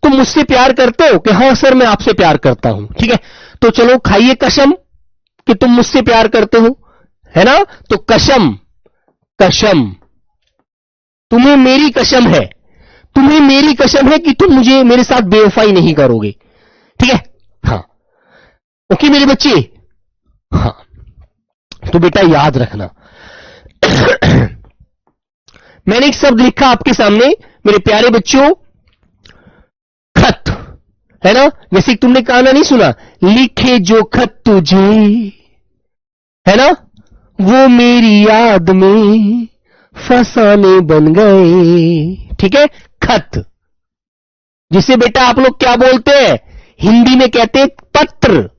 तुम मुझसे प्यार करते हो? कि हाँ सर मैं आपसे प्यार करता हूं, ठीक है। तो चलो खाइए कसम कि तुम मुझसे प्यार करते हो, है ना। तो कसम, कसम, तुम्हें मेरी कसम है, तुम्हें मेरी कसम है कि तुम मुझे मेरे साथ बेवफाई नहीं करोगे, ठीक है। ओके मेरे बच्चे, हाँ तो बेटा याद रखना मैंने एक शब्द लिखा आपके सामने मेरे प्यारे बच्चों, खत, है ना। जैसे तुमने गाना नहीं सुना, लिखे जो खत तुझे, है ना, वो मेरी याद में फसाने बन गए। ठीक है, खत जिसे बेटा आप लोग क्या बोलते हैं, हिंदी में कहते हैं पत्र,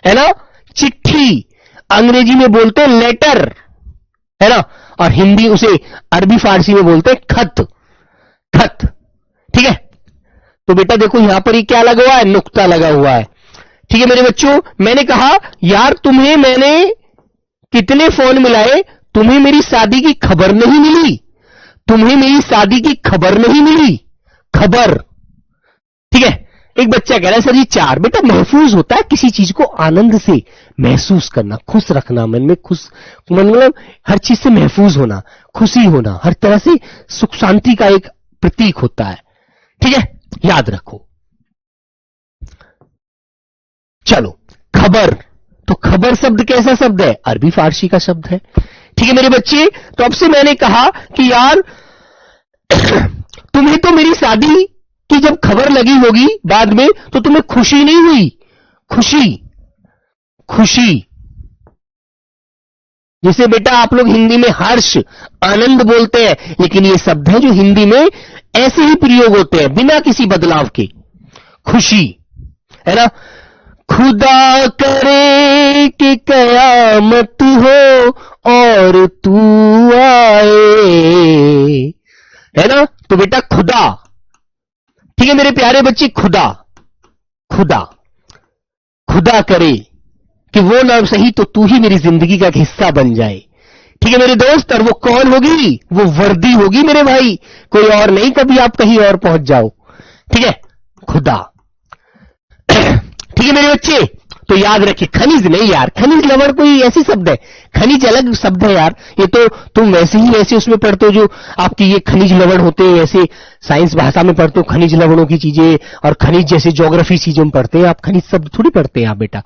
है ना, चिट्ठी, अंग्रेजी में बोलते हैं लेटर, है ना, और हिंदी उसे अरबी फारसी में बोलते हैं खत, खत। ठीक है, तो बेटा देखो यहां पर ही क्या लगा हुआ है, नुक्ता लगा हुआ है। ठीक है मेरे बच्चों, मैंने कहा यार तुम्हें मैंने कितने फोन मिलाए, तुम्हें मेरी शादी की खबर नहीं मिली, तुम्हें मेरी शादी की खबर नहीं मिली, खबर। ठीक है, एक बच्चा कह रहा है सर जी 4। बेटा महफूज होता है किसी चीज को आनंद से महसूस करना, खुश रखना, मन में खुश, मतलब हर चीज से महफूज होना, खुशी होना, हर तरह से सुख शांति का एक प्रतीक होता है। ठीक है, याद रखो। चलो, खबर, तो खबर शब्द कैसा शब्द है, अरबी फारसी का शब्द है। ठीक है मेरे बच्चे, तो अब से मैंने कहा कि यार तुम्हें तो मेरी शादी की जब खबर लगी होगी बाद में, तो तुम्हें खुशी नहीं हुई, खुशी, खुशी, जिसे बेटा आप लोग हिंदी में हर्ष, आनंद बोलते हैं, लेकिन ये शब्द है जो हिंदी में ऐसे ही प्रयोग होते हैं बिना किसी बदलाव के, खुशी, है ना। खुदा करे कि कयामत हो और तू आए, है ना, तो बेटा खुदा। ठीक है मेरे प्यारे बच्चे, खुदा, खुदा, खुदा करे कि वो ना सही तो तू ही मेरी जिंदगी का एक हिस्सा बन जाए। ठीक है मेरे दोस्त, और वो कौन होगी, वो वर्दी होगी मेरे भाई, कोई और नहीं, कभी आप कहीं और पहुंच जाओ। ठीक है, खुदा। ठीक है मेरे बच्चे, तो याद रखिए, खनिज नहीं यार, खनिज लवण कोई ऐसी शब्द है, खनिज अलग शब्द है यार, ये तो तुम वैसे ही वैसे उसमें पढ़ते हो जो आपकी ये खनिज लवण होते हैं, ऐसे साइंस भाषा में पढ़ते हो खनिज लवणों की चीजें, और खनिज जैसे ज्योग्राफी चीजों में पढ़ते हैं आप, खनिज शब्द थोड़ी पढ़ते हैं आप बेटा।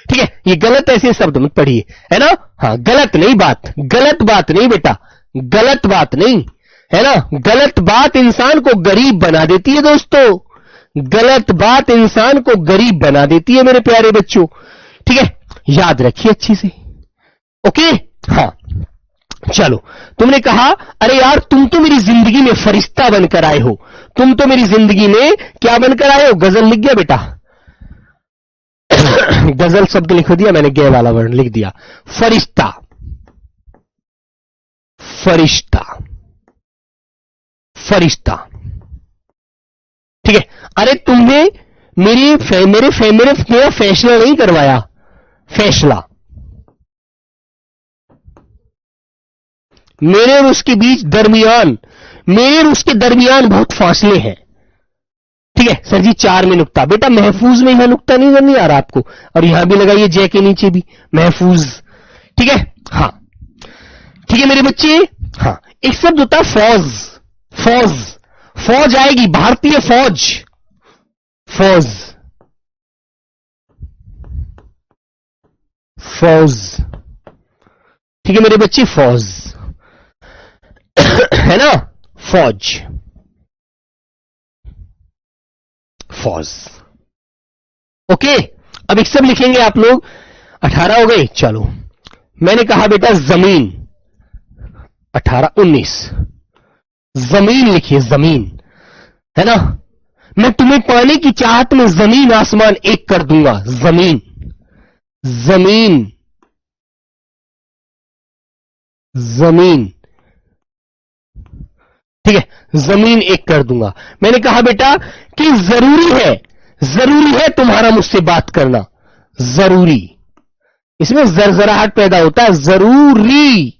ठीक है, ये गलत ऐसे शब्द मत पढ़िए, है ना, हाँ गलत नहीं बात, गलत बात नहीं बेटा, गलत बात नहीं, है ना, गलत बात इंसान को गरीब बना देती है दोस्तों, गलत बात इंसान को गरीब बना देती है मेरे प्यारे बच्चों। ठीक है, याद रखिए अच्छी से, ओके। हाँ चलो, तुमने कहा अरे यार तुम तो मेरी जिंदगी में फरिश्ता बनकर आए हो, तुम तो मेरी जिंदगी में क्या बनकर आए हो, गजल लिख गया बेटा गजल शब्द लिख दिया मैंने, गे वाला वर्ण लिख दिया, फरिश्ता, फरिश्ता, फरिश्ता। ठीक है, अरे तुमने मेरा फैसला नहीं करवाया, फैसला, मेरे और उसके बीच दरमियान, मेरे और उसके दरमियान बहुत फासले हैं। ठीक है सर जी 4 में नुक्ता, बेटा महफूज में यहां नुक्ता नहीं आ रहा आपको, और यहां भी लगाइए जय के नीचे भी महफूज। ठीक है, हाँ ठीक है मेरे बच्चे, हाँ एक शब्द होता है फौज, फौज, फौज आएगी, भारतीय फौज, फौज, फौज। ठीक है मेरे बच्चे, फौज है ना, फौज, फौज। ओके, अब एक सब लिखेंगे आप लोग, 18 हो गए। चलो मैंने कहा बेटा जमीन, 18, 19, जमीन लिखिए, जमीन, है ना, मैं तुम्हें पाने की चाहत में जमीन आसमान एक कर दूंगा, जमीन, जमीन, जमीन। ठीक है, जमीन एक कर दूंगा। मैंने कहा बेटा कि जरूरी है तुम्हारा मुझसे बात करना, जरूरी, इसमें जरजराहट पैदा होता है, जरूरी,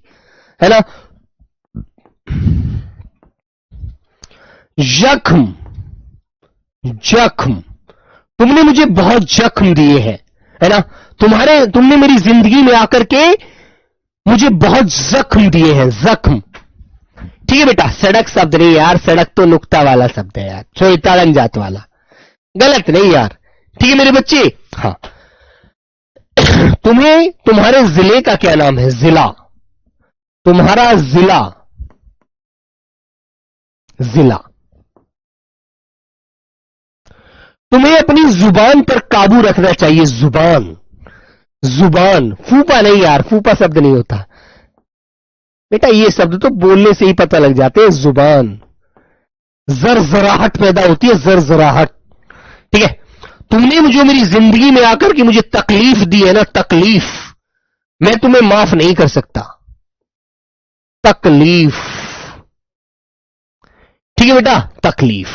है ना। जख्म, जख्म, तुमने मुझे बहुत जख्म दिए हैं, है ना, तुमने मेरी जिंदगी में आकर के मुझे बहुत जख्म दिए हैं, जख्म। ठीक है बेटा, सड़क शब्द नहीं यार, सड़क तो नुक्ता वाला शब्द है यार, चोइताड़न जात वाला, गलत नहीं यार। ठीक है मेरे बच्चे, हाँ तुम्हें तुम्हारे जिले का क्या नाम है? जिला, तुम्हारा जिला, जिला। तुम्हें अपनी जुबान पर काबू रखना चाहिए। जुबान, जुबान, फूफा नहीं यार, फूफा शब्द नहीं होता बेटा, ये शब्द तो बोलने से ही पता लग जाते हैं। जुबान, जरजराहट पैदा होती है, जरजराहट। ठीक है, तुमने जो मेरी जिंदगी में आकर के मुझे तकलीफ दी है ना, तकलीफ, मैं तुम्हें माफ नहीं कर सकता। तकलीफ, ठीक है बेटा, तकलीफ।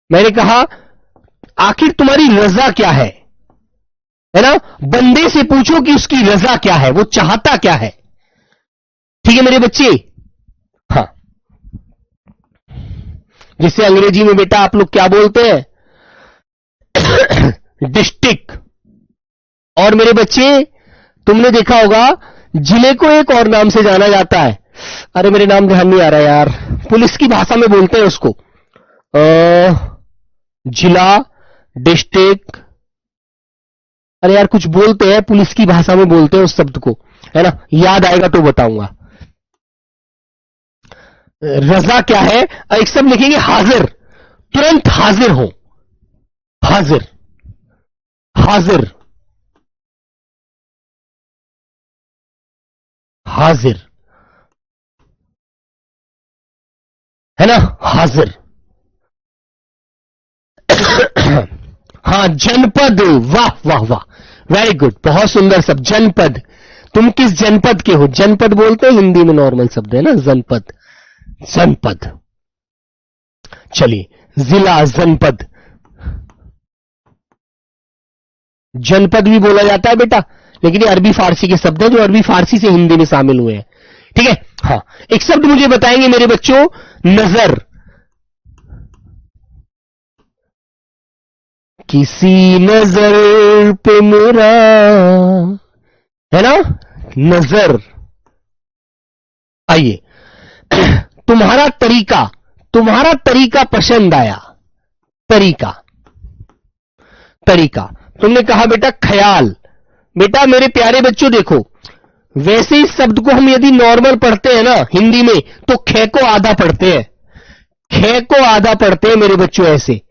मैंने कहा आखिर तुम्हारी रजा क्या है ना? बंदे से पूछो कि उसकी रजा क्या है, वो चाहता क्या है। ठीक है मेरे बच्चे? हां, जिसे अंग्रेजी में बेटा आप लोग क्या बोलते हैं? डिस्ट्रिक्ट। और मेरे बच्चे तुमने देखा होगा जिले को एक और नाम से जाना जाता है। अरे मेरे नाम ध्यान नहीं आ रहा यार, पुलिस की भाषा में बोलते हैं उसको जिला, डिस्ट्रिक्ट, अरे यार कुछ बोलते हैं, पुलिस की भाषा में बोलते हैं उस शब्द को, है ना? याद आएगा तो बताऊंगा। रजा क्या है? एक शब्द लिखेंगे हाजिर, तुरंत हाजिर हो, हाजिर, हाजिर, हाजिर, है ना? हाजिर। हां, जनपद, वाह वाह वाह, वेरी गुड, बहुत सुंदर शब्द, जनपद। तुम किस जनपद के हो? जनपद बोलते हैं हिंदी में, नॉर्मल शब्द है ना, जनपद, जनपद। चलिए, जिला, जनपद, जनपद भी बोला जाता है बेटा, लेकिन ये अरबी फारसी के शब्द हैं जो अरबी फारसी से हिंदी में शामिल हुए हैं। ठीक है, हाँ, एक शब्द मुझे बताएंगे मेरे बच्चों, नजर। किसी नजर पे मेरा, है ना, नजर। आइए, तुम्हारा तरीका, तुम्हारा तरीका पसंद आया। तरीका, तरीका, तुमने कहा बेटा ख्याल। बेटा मेरे प्यारे बच्चों देखो, वैसे इस शब्द को हम यदि नॉर्मल पढ़ते हैं ना हिंदी में, तो खे को आधा पढ़ते हैं, खे को आधा पढ़ते हैं मेरे बच्चों ऐसे।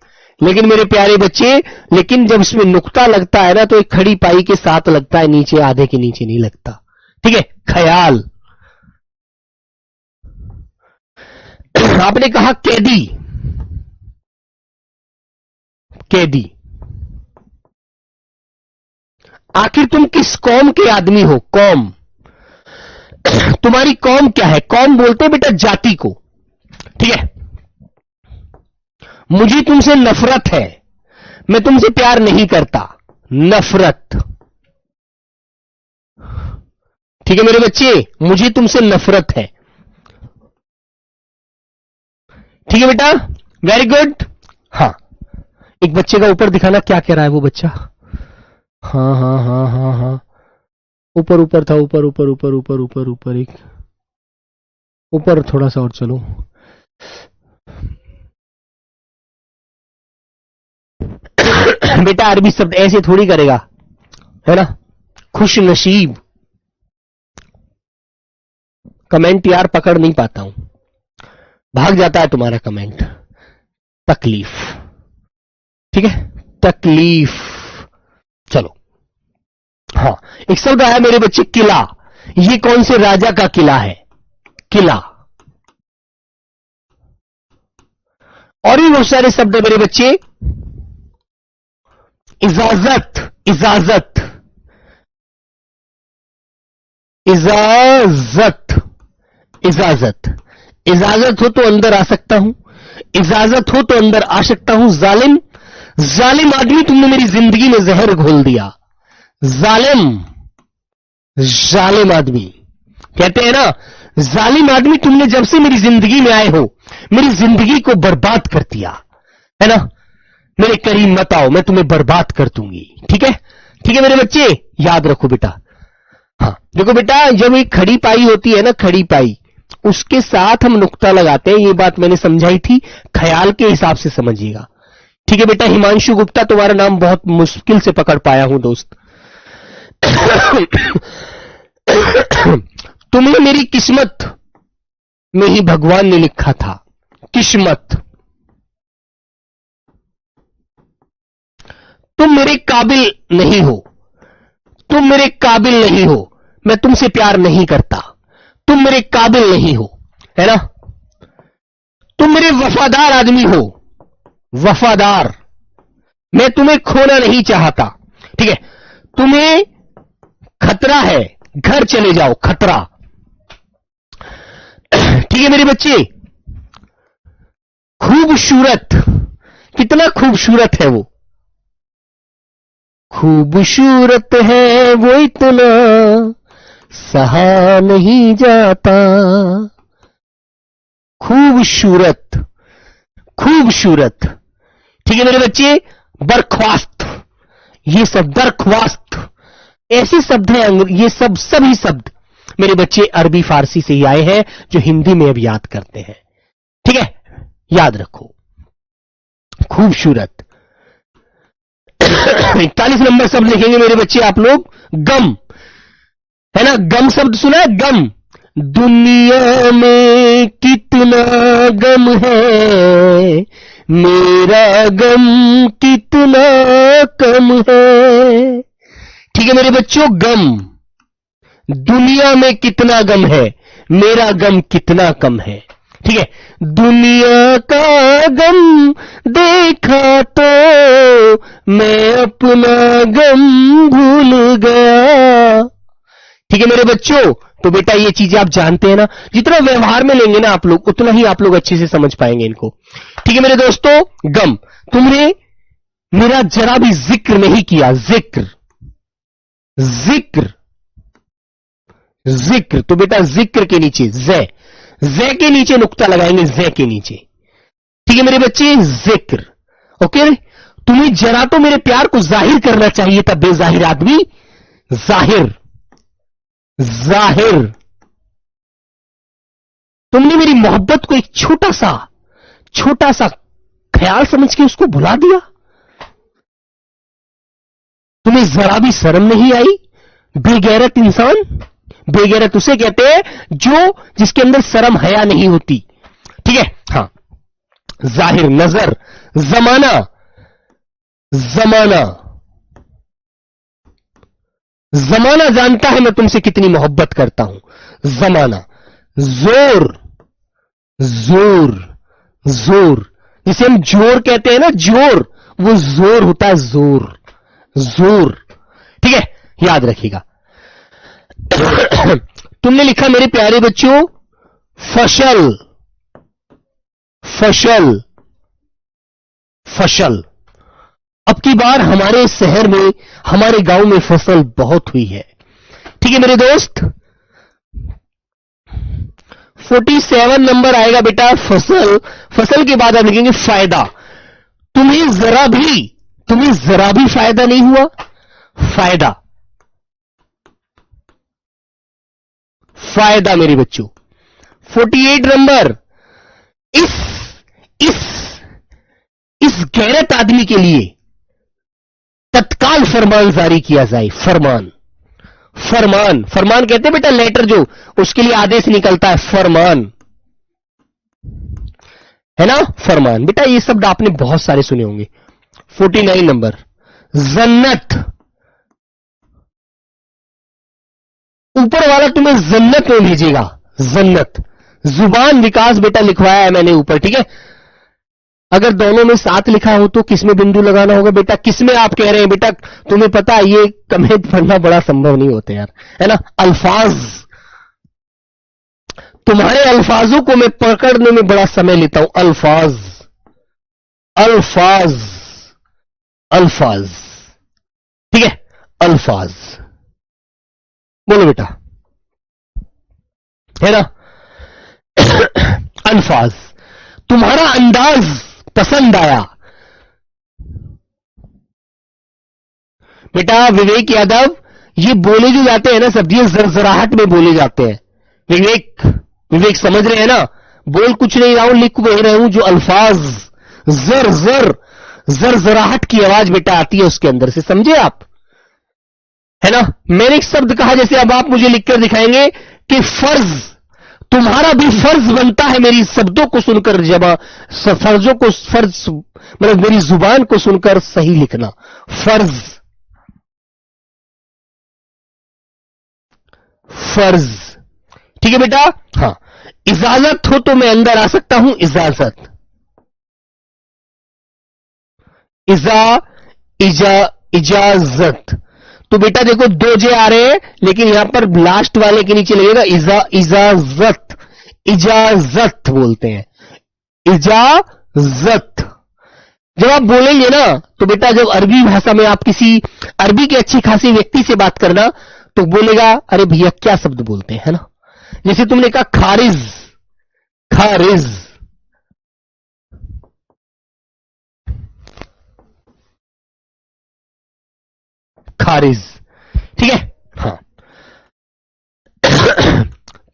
लेकिन मेरे प्यारे बच्चे, लेकिन जब इसमें नुक्ता लगता है ना, तो एक खड़ी पाई के साथ लगता है, नीचे आधे के नीचे नहीं लगता। ठीक है, ख्याल। आपने कहा कैदी, कैदी। आखिर तुम किस कौम के आदमी हो? कौम, तुम्हारी कौम क्या है? कौम बोलते हैं बेटा जाति को। ठीक है, मुझे तुमसे नफरत है, मैं तुमसे प्यार नहीं करता, नफरत। ठीक है मेरे बच्चे, मुझे तुमसे नफरत है। ठीक है बेटा, वेरी गुड। हाँ, एक बच्चे का ऊपर दिखाना, क्या कह रहा है वो बच्चा? हाँ हाँ हाँ हाँ हाँ, ऊपर ऊपर था, ऊपर ऊपर ऊपर ऊपर ऊपर ऊपर, एक ऊपर थोड़ा सा और चलो। बेटा अरबी शब्द ऐसे थोड़ी करेगा, है ना? खुश नसीब। कमेंट यार पकड़ नहीं पाता हूं, भाग जाता है तुम्हारा कमेंट। तकलीफ, ठीक है, तकलीफ। चलो, हाँ, एक शब्द आया मेरे बच्चे, किला। ये कौन से राजा का किला है? किला। और भी बहुत सारे शब्द है मेरे बच्चे। इजाजत, इजाजत, इजाजत, इजाजत। इजाजत हो तो अंदर आ सकता हूं, इजाजत हो तो अंदर आ सकता हूं। जालिम, जालिम आदमी, तुमने मेरी जिंदगी में जहर घोल दिया। जालिम, जालिम आदमी कहते हैं ना, जालिम आदमी, तुमने जब से मेरी जिंदगी में आए हो, मेरी जिंदगी को बर्बाद कर दिया, है ना? मेरे करीब मत आओ, मैं तुम्हें बर्बाद कर दूंगी। ठीक है, ठीक है मेरे बच्चे, याद रखो बेटा। हाँ, देखो बेटा, जब एक खड़ी पाई होती है ना, खड़ी पाई, उसके साथ हम नुक्ता लगाते हैं। ये बात मैंने समझाई थी, ख्याल के हिसाब से समझिएगा। ठीक है बेटा, हिमांशु गुप्ता तुम्हारा नाम बहुत मुश्किल से पकड़ पाया हूं दोस्त। तुम्हें मेरी किस्मत में ही भगवान ने लिखा था। किस्मत। तुम मेरे काबिल नहीं हो, तुम मेरे काबिल नहीं हो, मैं तुमसे प्यार नहीं करता, तुम मेरे काबिल नहीं हो, है ना। तुम मेरे वफादार आदमी हो, वफादार, मैं तुम्हें खोना नहीं चाहता। ठीक है, तुम्हें खतरा है, घर चले जाओ, खतरा। ठीक है मेरे बच्चे, खूबसूरत, कितना खूबसूरत है वो, खूबसूरत है वो इतना सहा नहीं जाता। खूबसूरत, खूबसूरत। ठीक है मेरे बच्चे, बर्खास्त, ये सब बर्खास्त ऐसे शब्द हैं, ये सब सभी शब्द मेरे बच्चे अरबी फारसी से ही आए हैं जो हिंदी में अब याद करते हैं। ठीक है, याद रखो, खूबसूरत। 41 नंबर शब्द लिखेंगे मेरे बच्चे आप लोग, गम, है ना। गम शब्द सुना है, गम। दुनिया में कितना गम है, मेरा गम कितना कम है। ठीक है मेरे बच्चों, गम, दुनिया में कितना गम है, मेरा गम कितना कम है। ठीक है, दुनिया का गम देखा तो मैं अपना गम भूल गया। ठीक है मेरे बच्चों, तो बेटा ये चीजें आप जानते हैं ना, जितना व्यवहार में लेंगे ना आप लोग, उतना ही आप लोग अच्छे से समझ पाएंगे इनको। ठीक है मेरे दोस्तों, गम, तुमने मेरा जरा भी जिक्र नहीं किया, जिक्र, जिक्र, जिक्र। तो बेटा जिक्र के नीचे जय, जय के नीचे नुक्ता लगाएंगे, जय के नीचे। ठीक है मेरे बच्चे, जिक्र। ओके, तुम्हें जरा तो मेरे प्यार को जाहिर करना चाहिए था, बेजाहिर आदमी, जाहिर, जाहिर। तुमने मेरी मोहब्बत को एक छोटा सा ख्याल समझ के उसको भुला दिया। तुम्हें जरा भी शर्म नहीं आई, बेगैरत इंसान। बेगैरत उसे कहते हैं जिसके अंदर शर्म हया नहीं होती। ठीक है, हां, जाहिर, नजर, जमाना, जमाना, जमाना जानता है मैं तुमसे कितनी मोहब्बत करता हूं, जमाना। जोर, जोर, जोर, जिसे हम जोर कहते हैं ना, जोर, वो जोर होता है, जोर, जोर। ठीक है, याद रखिएगा। तुमने लिखा मेरे प्यारे बच्चों, फसल, फसल, फसल। अब की बार हमारे शहर में, हमारे गांव में फसल बहुत हुई है। ठीक है मेरे दोस्त, 47 नंबर आएगा बेटा, फसल। फसल के बाद आप लिखेंगे फायदा। तुम्हें जरा भी फायदा नहीं हुआ, फायदा, फायदा मेरे बच्चों। 48 नंबर, इस गैरत आदमी के लिए तत्काल फरमान जारी किया जाए। फरमान, फरमान, फरमान कहते हैं बेटा लेटर, जो उसके लिए आदेश निकलता है, फरमान, है ना, फरमान। बेटा ये शब्द आपने बहुत सारे सुने होंगे। 49 नंबर, जन्नत। ऊपर वाला तुम्हें जन्नत में भेजेगा, जन्नत। जुबान विकास बेटा लिखवाया है मैंने ऊपर। ठीक है, अगर दोनों में साथ लिखा हो तो किसमें बिंदु लगाना होगा बेटा, किसमें आप कह रहे हैं बेटा, तुम्हें पता है ये कमेंट पढ़ना बड़ा संभव नहीं होता यार, है ना। अल्फाज, तुम्हारे अल्फाजों को मैं पकड़ने में बड़ा समय लेता हूं। अल्फाज, अल्फाज, अल्फाज। ठीक है, अल्फाज, बोलो बेटा, है ना। अल्फाज, तुम्हारा अंदाज पसंद आया। बेटा विवेक यादव, ये बोले जो जाते हैं ना शब्द, ये जरजराहट में बोले जाते हैं। विवेक समझ रहे हैं ना, बोल कुछ नहीं रहा हूं, लिख वही रहा हूं जो अल्फाज, जर जर जरजराहट की आवाज बेटा आती है उसके अंदर से, समझे आप, है ना। मैंने एक शब्द कहा, जैसे अब आप मुझे लिखकर दिखाएंगे कि फर्ज, तुम्हारा भी फर्ज बनता है मेरी शब्दों को सुनकर, फर्जों को, फर्ज मतलब मेरी जुबान को सुनकर सही लिखना, फर्ज, फर्ज, ठीक है बेटा। हाँ, इजाजत हो तो मैं अंदर आ सकता हूं, इजाजत, इजाजत। तो बेटा देखो दो जे आ रहे हैं, लेकिन यहां पर लास्ट वाले के नीचे लगेगा इजाजत, इजाजत बोलते हैं, इजाजत। जब आप बोलेंगे ना तो बेटा, जब अरबी भाषा में आप किसी अरबी के अच्छी खासी व्यक्ति से बात करना तो बोलेगा, अरे भैया क्या शब्द बोलते हैं, है ना। जैसे तुमने कहा खारिज, खारिज, खारिज, ठीक है। हाँ,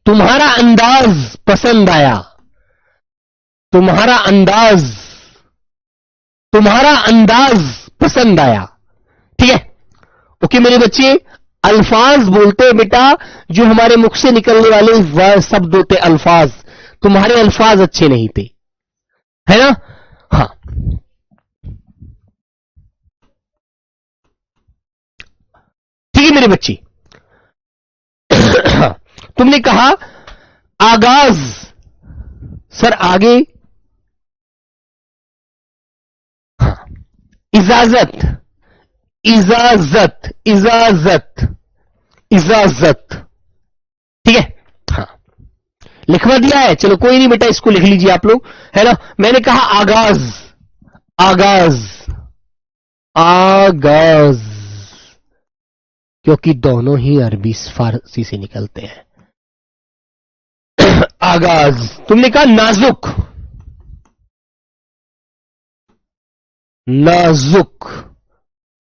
तुम्हारा अंदाज पसंद आया, तुम्हारा अंदाज, तुम्हारा अंदाज पसंद आया, ठीक है। ओके मेरे बच्चे, अल्फाज बोलते हैं बेटा जो हमारे मुख से निकलने वाले शब्द होते, अल्फाज, तुम्हारे अल्फाज अच्छे नहीं थे, है ना। हाँ, ठीक है मेरे बच्चे। तुमने कहा आगाज, सर आगे, हाँ, इजाजत, इजाजत, इजाजत, इजाजत, ठीक है। हाँ, लिखवा दिया है, चलो कोई नहीं बेटा, इसको लिख लीजिए आप लोग, है ना। मैंने कहा आगाज, आगाज, आगाज, क्योंकि दोनों ही अरबी फारसी से निकलते हैं। आगाज। तुमने कहा नाजुक, नाजुक,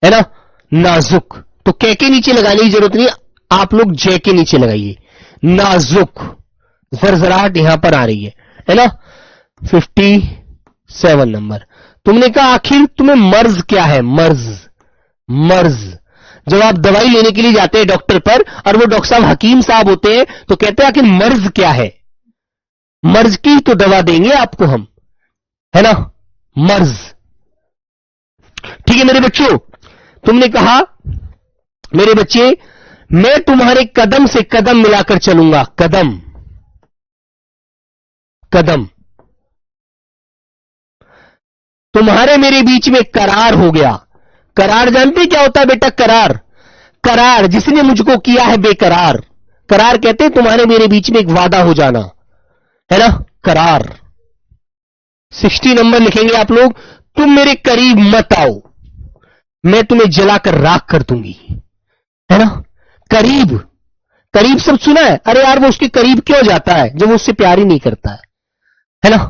है ना, नाजुक। तो के नीचे लगाने की जरूरत नहीं, आप लोग जे के नीचे लगाइए, नाजुक, जरजराहट यहां पर आ रही है ना। 57 नंबर। तुमने कहा आखिर तुम्हें मर्ज क्या है, मर्ज, मर्ज। जब आप दवाई लेने के लिए जाते हैं डॉक्टर पर और वो डॉक्टर साहब हकीम साहब होते हैं तो कहते हैं आखिर मर्ज क्या है, मर्ज की तो दवा देंगे आपको हम, है ना, मर्ज, ठीक है मेरे बच्चों। तुमने कहा मेरे बच्चे मैं तुम्हारे कदम से कदम मिलाकर चलूंगा, कदम, कदम। तुम्हारे मेरे बीच में करार हो गया। करार जानते क्या होता है बेटा, करार, करार जिसने मुझको किया है बेकरार, करार कहते हैं तुम्हारे मेरे बीच में एक वादा हो जाना, है ना, करार। 60 नंबर लिखेंगे आप लोग, तुम मेरे करीब मत आओ, मैं तुम्हें जलाकर राख कर दूंगी, है ना। करीब, करीब सब सुना है, अरे यार वो उसके करीब क्यों जाता है जब वो उससे प्यार ही नहीं करता है ना।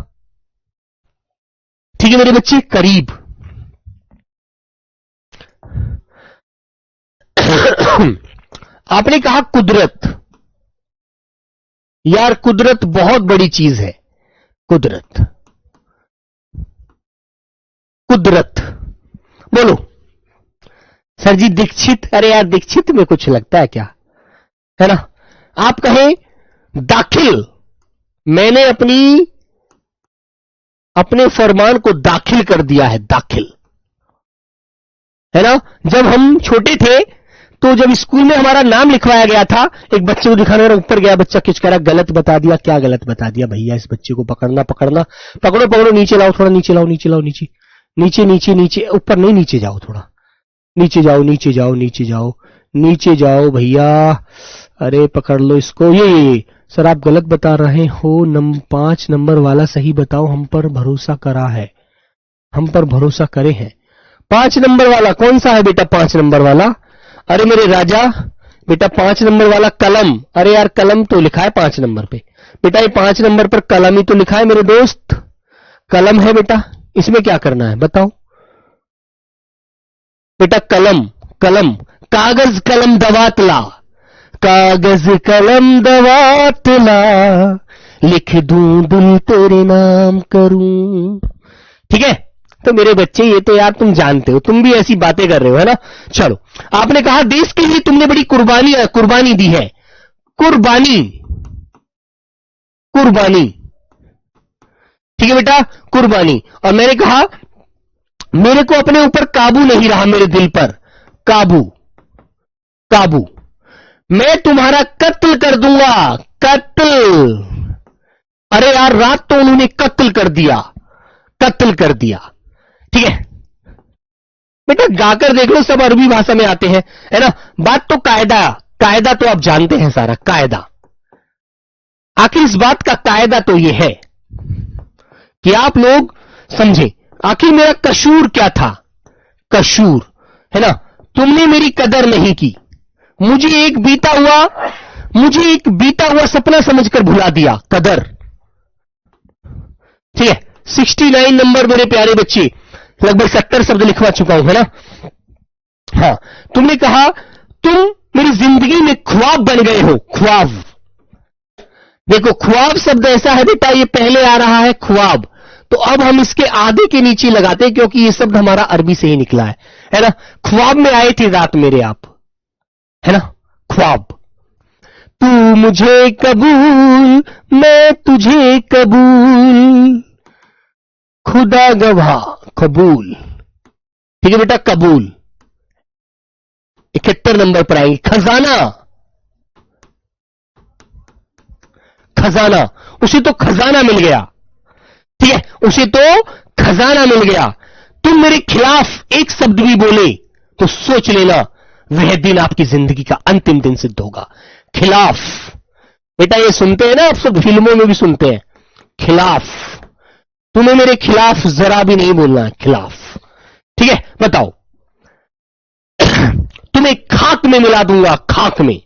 ठीक है मेरे बच्चे, करीब। आपने कहा कुदरत, यार कुदरत बहुत बड़ी चीज है, कुदरत, कुदरत बोलो। सर जी दीक्षित, अरे यार दीक्षित में कुछ लगता है क्या, है ना। आप कहें दाखिल, मैंने अपने फरमान को दाखिल कर दिया है, दाखिल, है ना। जब हम छोटे थे तो जब स्कूल में हमारा नाम लिखवाया गया था, एक बच्चे को दिखाने वाला ऊपर गया, बच्चा कुछ कह रहा गलत बता दिया, क्या गलत बता दिया भैया, इस बच्चे को पकड़ना, पकड़ना, पकड़ो पकड़ो, नीचे लाओ थोड़ा, नीचे लाओ, नीचे लाओ, नीचे नीचे नीचे नीचे, ऊपर नहीं, नीचे जाओ थोड़ा, नीचे जाओ, नीचे जाओ, नीचे जाओ, नीचे जाओ भैया, अरे पकड़ लो इसको। ये सर आप गलत बता रहे हो, 5 नंबर वाला सही बताओ, हम पर भरोसा करा है, हम पर भरोसा करे हैं। 5 नंबर वाला कौन सा है बेटा, 5 नंबर वाला, अरे मेरे राजा बेटा 5 नंबर वाला कलम, अरे यार कलम तो लिखा है 5 नंबर पे बेटा, ये 5 नंबर पर कलम ही तो लिखा है मेरे दोस्त, कलम है बेटा, इसमें क्या करना है बताओ बेटा, कलम, कलम, कागज कलम दवात ला, कागज कलम दवात ला, लिख दूं दिल तेरे नाम करूं, ठीक है। तो मेरे बच्चे ये तो यार तुम जानते हो, तुम भी ऐसी बातें कर रहे हो, है ना। चलो, आपने कहा देश के लिए तुमने बड़ी कुर्बानी दी है। कुर्बानी, कुर्बानी, ठीक है बेटा, कुर्बानी। और मैंने कहा मेरे को अपने ऊपर काबू नहीं रहा, मेरे दिल पर काबू, काबू, मैं तुम्हारा कत्ल कर दूंगा, कत्ल। अरे यार रात तो उन्होंने कत्ल कर दिया, कत्ल कर दिया, ठीक है बेटा, गाकर देख लो, सब अरबी भाषा में आते हैं, है ना। बात तो कायदा, कायदा तो आप जानते हैं सारा कायदा। आखिर इस बात का कायदा तो यह है कि आप लोग समझे आखिर मेरा कसूर क्या था। कसूर, है ना, तुमने मेरी कदर नहीं की, मुझे एक बीता हुआ सपना समझकर भुला दिया, कदर, ठीक है। 69 नंबर मेरे प्यारे बच्चे, लगभग 70 शब्द लिखवा चुका हूं, है ना। हां, तुमने कहा तुम मेरी जिंदगी में ख्वाब बन गए हो, ख्वाब। देखो ख्वाब शब्द ऐसा है बेटा, ये पहले आ रहा है ख्वाब, तो अब हम इसके आधे के नीचे लगाते हैं क्योंकि ये शब्द हमारा अरबी से ही निकला है ना। ख्वाब में आए थे रात मेरे आप, है ना, ख्वाब। तू मुझे कबूल, मैं तुझे कबूल, खुदा गवाह, कबूल, ठीक है बेटा, कबूल। 71 नंबर पर आएंगे, खजाना, खजाना, उसे तो खजाना मिल गया, ठीक है, उसे तो खजाना मिल गया। तुम मेरे खिलाफ एक शब्द भी बोले तो सोच लेना वह दिन आपकी जिंदगी का अंतिम दिन सिद्ध होगा। खिलाफ, बेटा ये सुनते हैं ना आप सब, फिल्मों में भी सुनते हैं, खिलाफ। तुम्हें मेरे खिलाफ जरा भी नहीं बोलना है, खिलाफ, ठीक है। बताओ, तुम्हें खाक में मिला दूंगा, खाक में,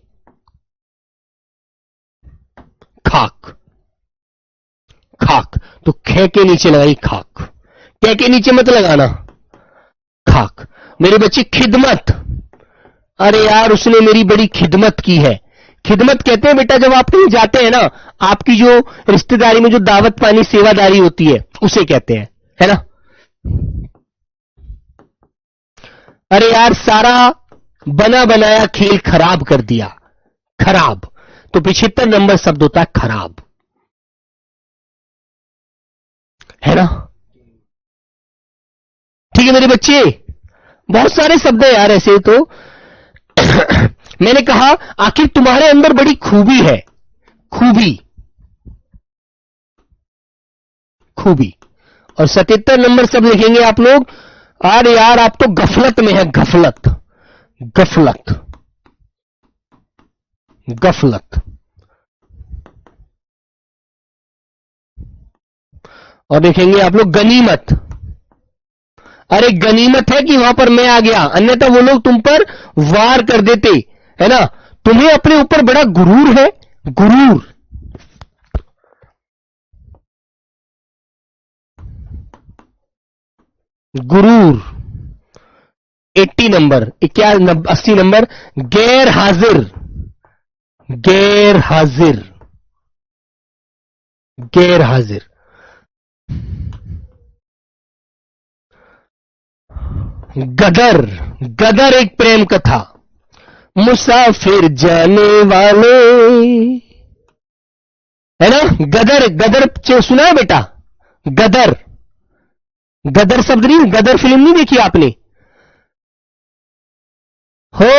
खाक, खाक, तो खे के नीचे लगाई खाक, कै के नीचे मत लगाना, खाक। मेरे बच्चे खिदमत, अरे यार उसने मेरी बड़ी खिदमत की है। खिदमत कहते हैं बेटा जब आप कहीं जाते हैं ना, आपकी जो रिश्तेदारी में जो दावत पानी सेवादारी होती है उसे कहते हैं, है ना। अरे यार सारा बना बनाया खेल खराब कर दिया, खराब, तो 75 नंबर शब्द होता है खराब, है ना। ठीक है मेरे बच्चे, बहुत सारे शब्द है यार ऐसे तो। मैंने कहा आखिर तुम्हारे अंदर बड़ी खूबी है, खूबी, खूबी। और 77 नंबर शब्द लिखेंगे आप लोग, अरे यार आप तो गफलत में है, गफलत, गफलत, गफलत। और देखेंगे आप लोग गनीमत, अरे गनीमत है कि वहां पर मैं आ गया, अन्यथा वो लोग तुम पर वार कर देते, है ना। तुम्हें अपने ऊपर बड़ा गुरूर है, गुरूर, गुरूर। 80 नंबर, 80 नंबर, गैर हाजिर, गैर हाजिर, गैर हाजिर। गदर, गदर एक प्रेम कथा, मुसाफिर जाने वाले, है ना। गदर, गदर सुना है बेटा, गदर, गदर शब्द नहीं, गदर फिल्म नहीं देखी आपने, हो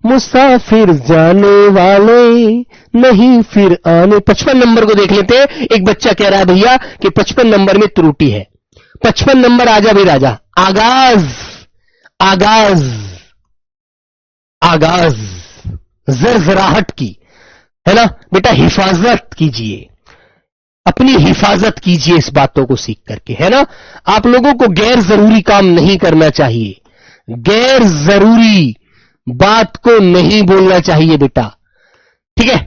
मुसाफिर जाने वाले नहीं फिर आने। 55 नंबर को देख लेते हैं। एक बच्चा कह रहा है भैया कि 55 नंबर में त्रुटि है। 55 नंबर आजा भाई राजा, आगाज, आगाज, आगाज, जरजराहट की, है ना बेटा। हिफाजत कीजिए, अपनी हिफाजत कीजिए इस बातों को सीख करके, है ना। आप लोगों को गैर जरूरी काम नहीं करना चाहिए, गैर जरूरी बात को नहीं बोलना चाहिए बेटा, ठीक है।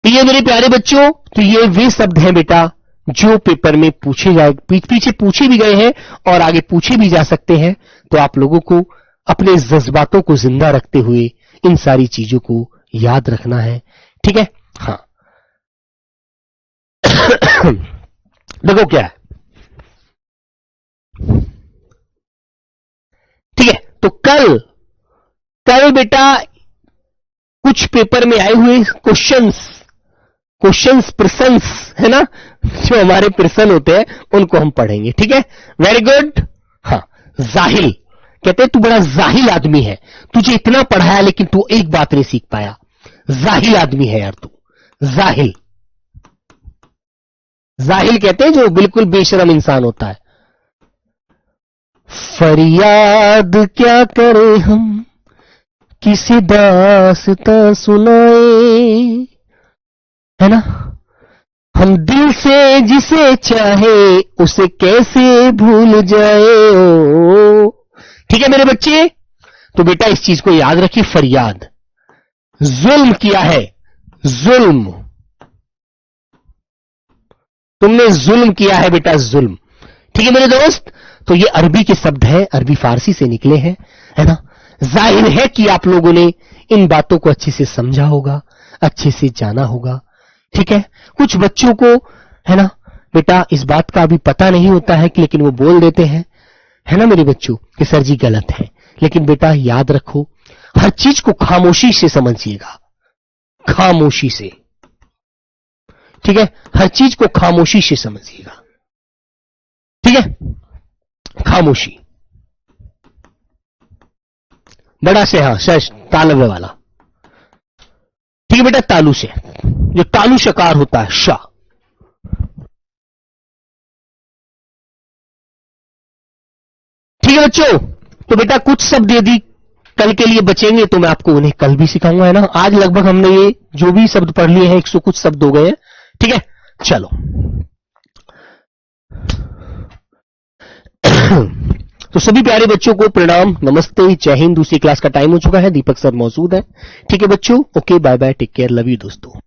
तो ये मेरे प्यारे बच्चों, तो ये वे शब्द हैं बेटा जो पेपर में पूछे जाए, पीछे पूछे भी गए हैं और आगे पूछे भी जा सकते हैं। तो आप लोगों को अपने जज्बातों को जिंदा रखते हुए इन सारी चीजों को याद रखना है, ठीक है। हाँ देखो क्या है, ठीक है। तो कल बेटा कुछ पेपर में आए हुए क्वेश्चंस प्रश्न है ना, जो हमारे प्रश्न होते हैं उनको हम पढ़ेंगे, ठीक है। Very good. हाँ, जाहिल कहते हैं तू बड़ा जाहिल आदमी है, तुझे इतना पढ़ाया लेकिन तू एक बात नहीं सीख पाया, जाहिल आदमी है यार तू, जाहिल। जाहिल कहते हैं जो बिल्कुल बेशरम इंसान होता है। फरियाद क्या करें हम, किसी दास्तां सुनाए, है ना, हम दिल से जिसे चाहे उसे कैसे भूल जाए ओ। ठीक है मेरे बच्चे, तो बेटा इस चीज को याद रखिए, फरियाद, जुल्म किया है, जुल्म, तुमने जुल्म किया है बेटा, जुल्म। ठीक है मेरे दोस्त, तो ये अरबी के शब्द हैं, अरबी फारसी से निकले हैं, है ना। जाहिर है कि आप लोगों ने इन बातों को अच्छे से समझा होगा, अच्छे से जाना होगा, ठीक है। कुछ बच्चों को, है ना बेटा, इस बात का अभी पता नहीं होता है कि, लेकिन वो बोल देते हैं, है ना मेरे बच्चों, कि सर जी गलत है। लेकिन बेटा याद रखो, हर चीज को खामोशी से समझिएगा, खामोशी से, ठीक है। हर चीज को खामोशी से समझिएगा, ठीक है, खामोशी। बड़ा से, हाँ शश तालव्य वाला, ठीक है बेटा, तालू से, जो तालू शकार होता है, शाह। ठीक है बच्चों, तो बेटा कुछ शब्द यदि कल के लिए बचेंगे तो मैं आपको उन्हें कल भी सिखाऊंगा, है ना। आज लगभग हमने ये जो भी शब्द पढ़ लिए हैं, 100 कुछ शब्द हो गए हैं, ठीक है। चलो तो सभी प्यारे बच्चों को प्रणाम, नमस्ते, जय हिंद। दूसरी क्लास का टाइम हो चुका है, दीपक सर मौजूद है, ठीक है बच्चों। Okay, bye bye, take care, love you दोस्तों।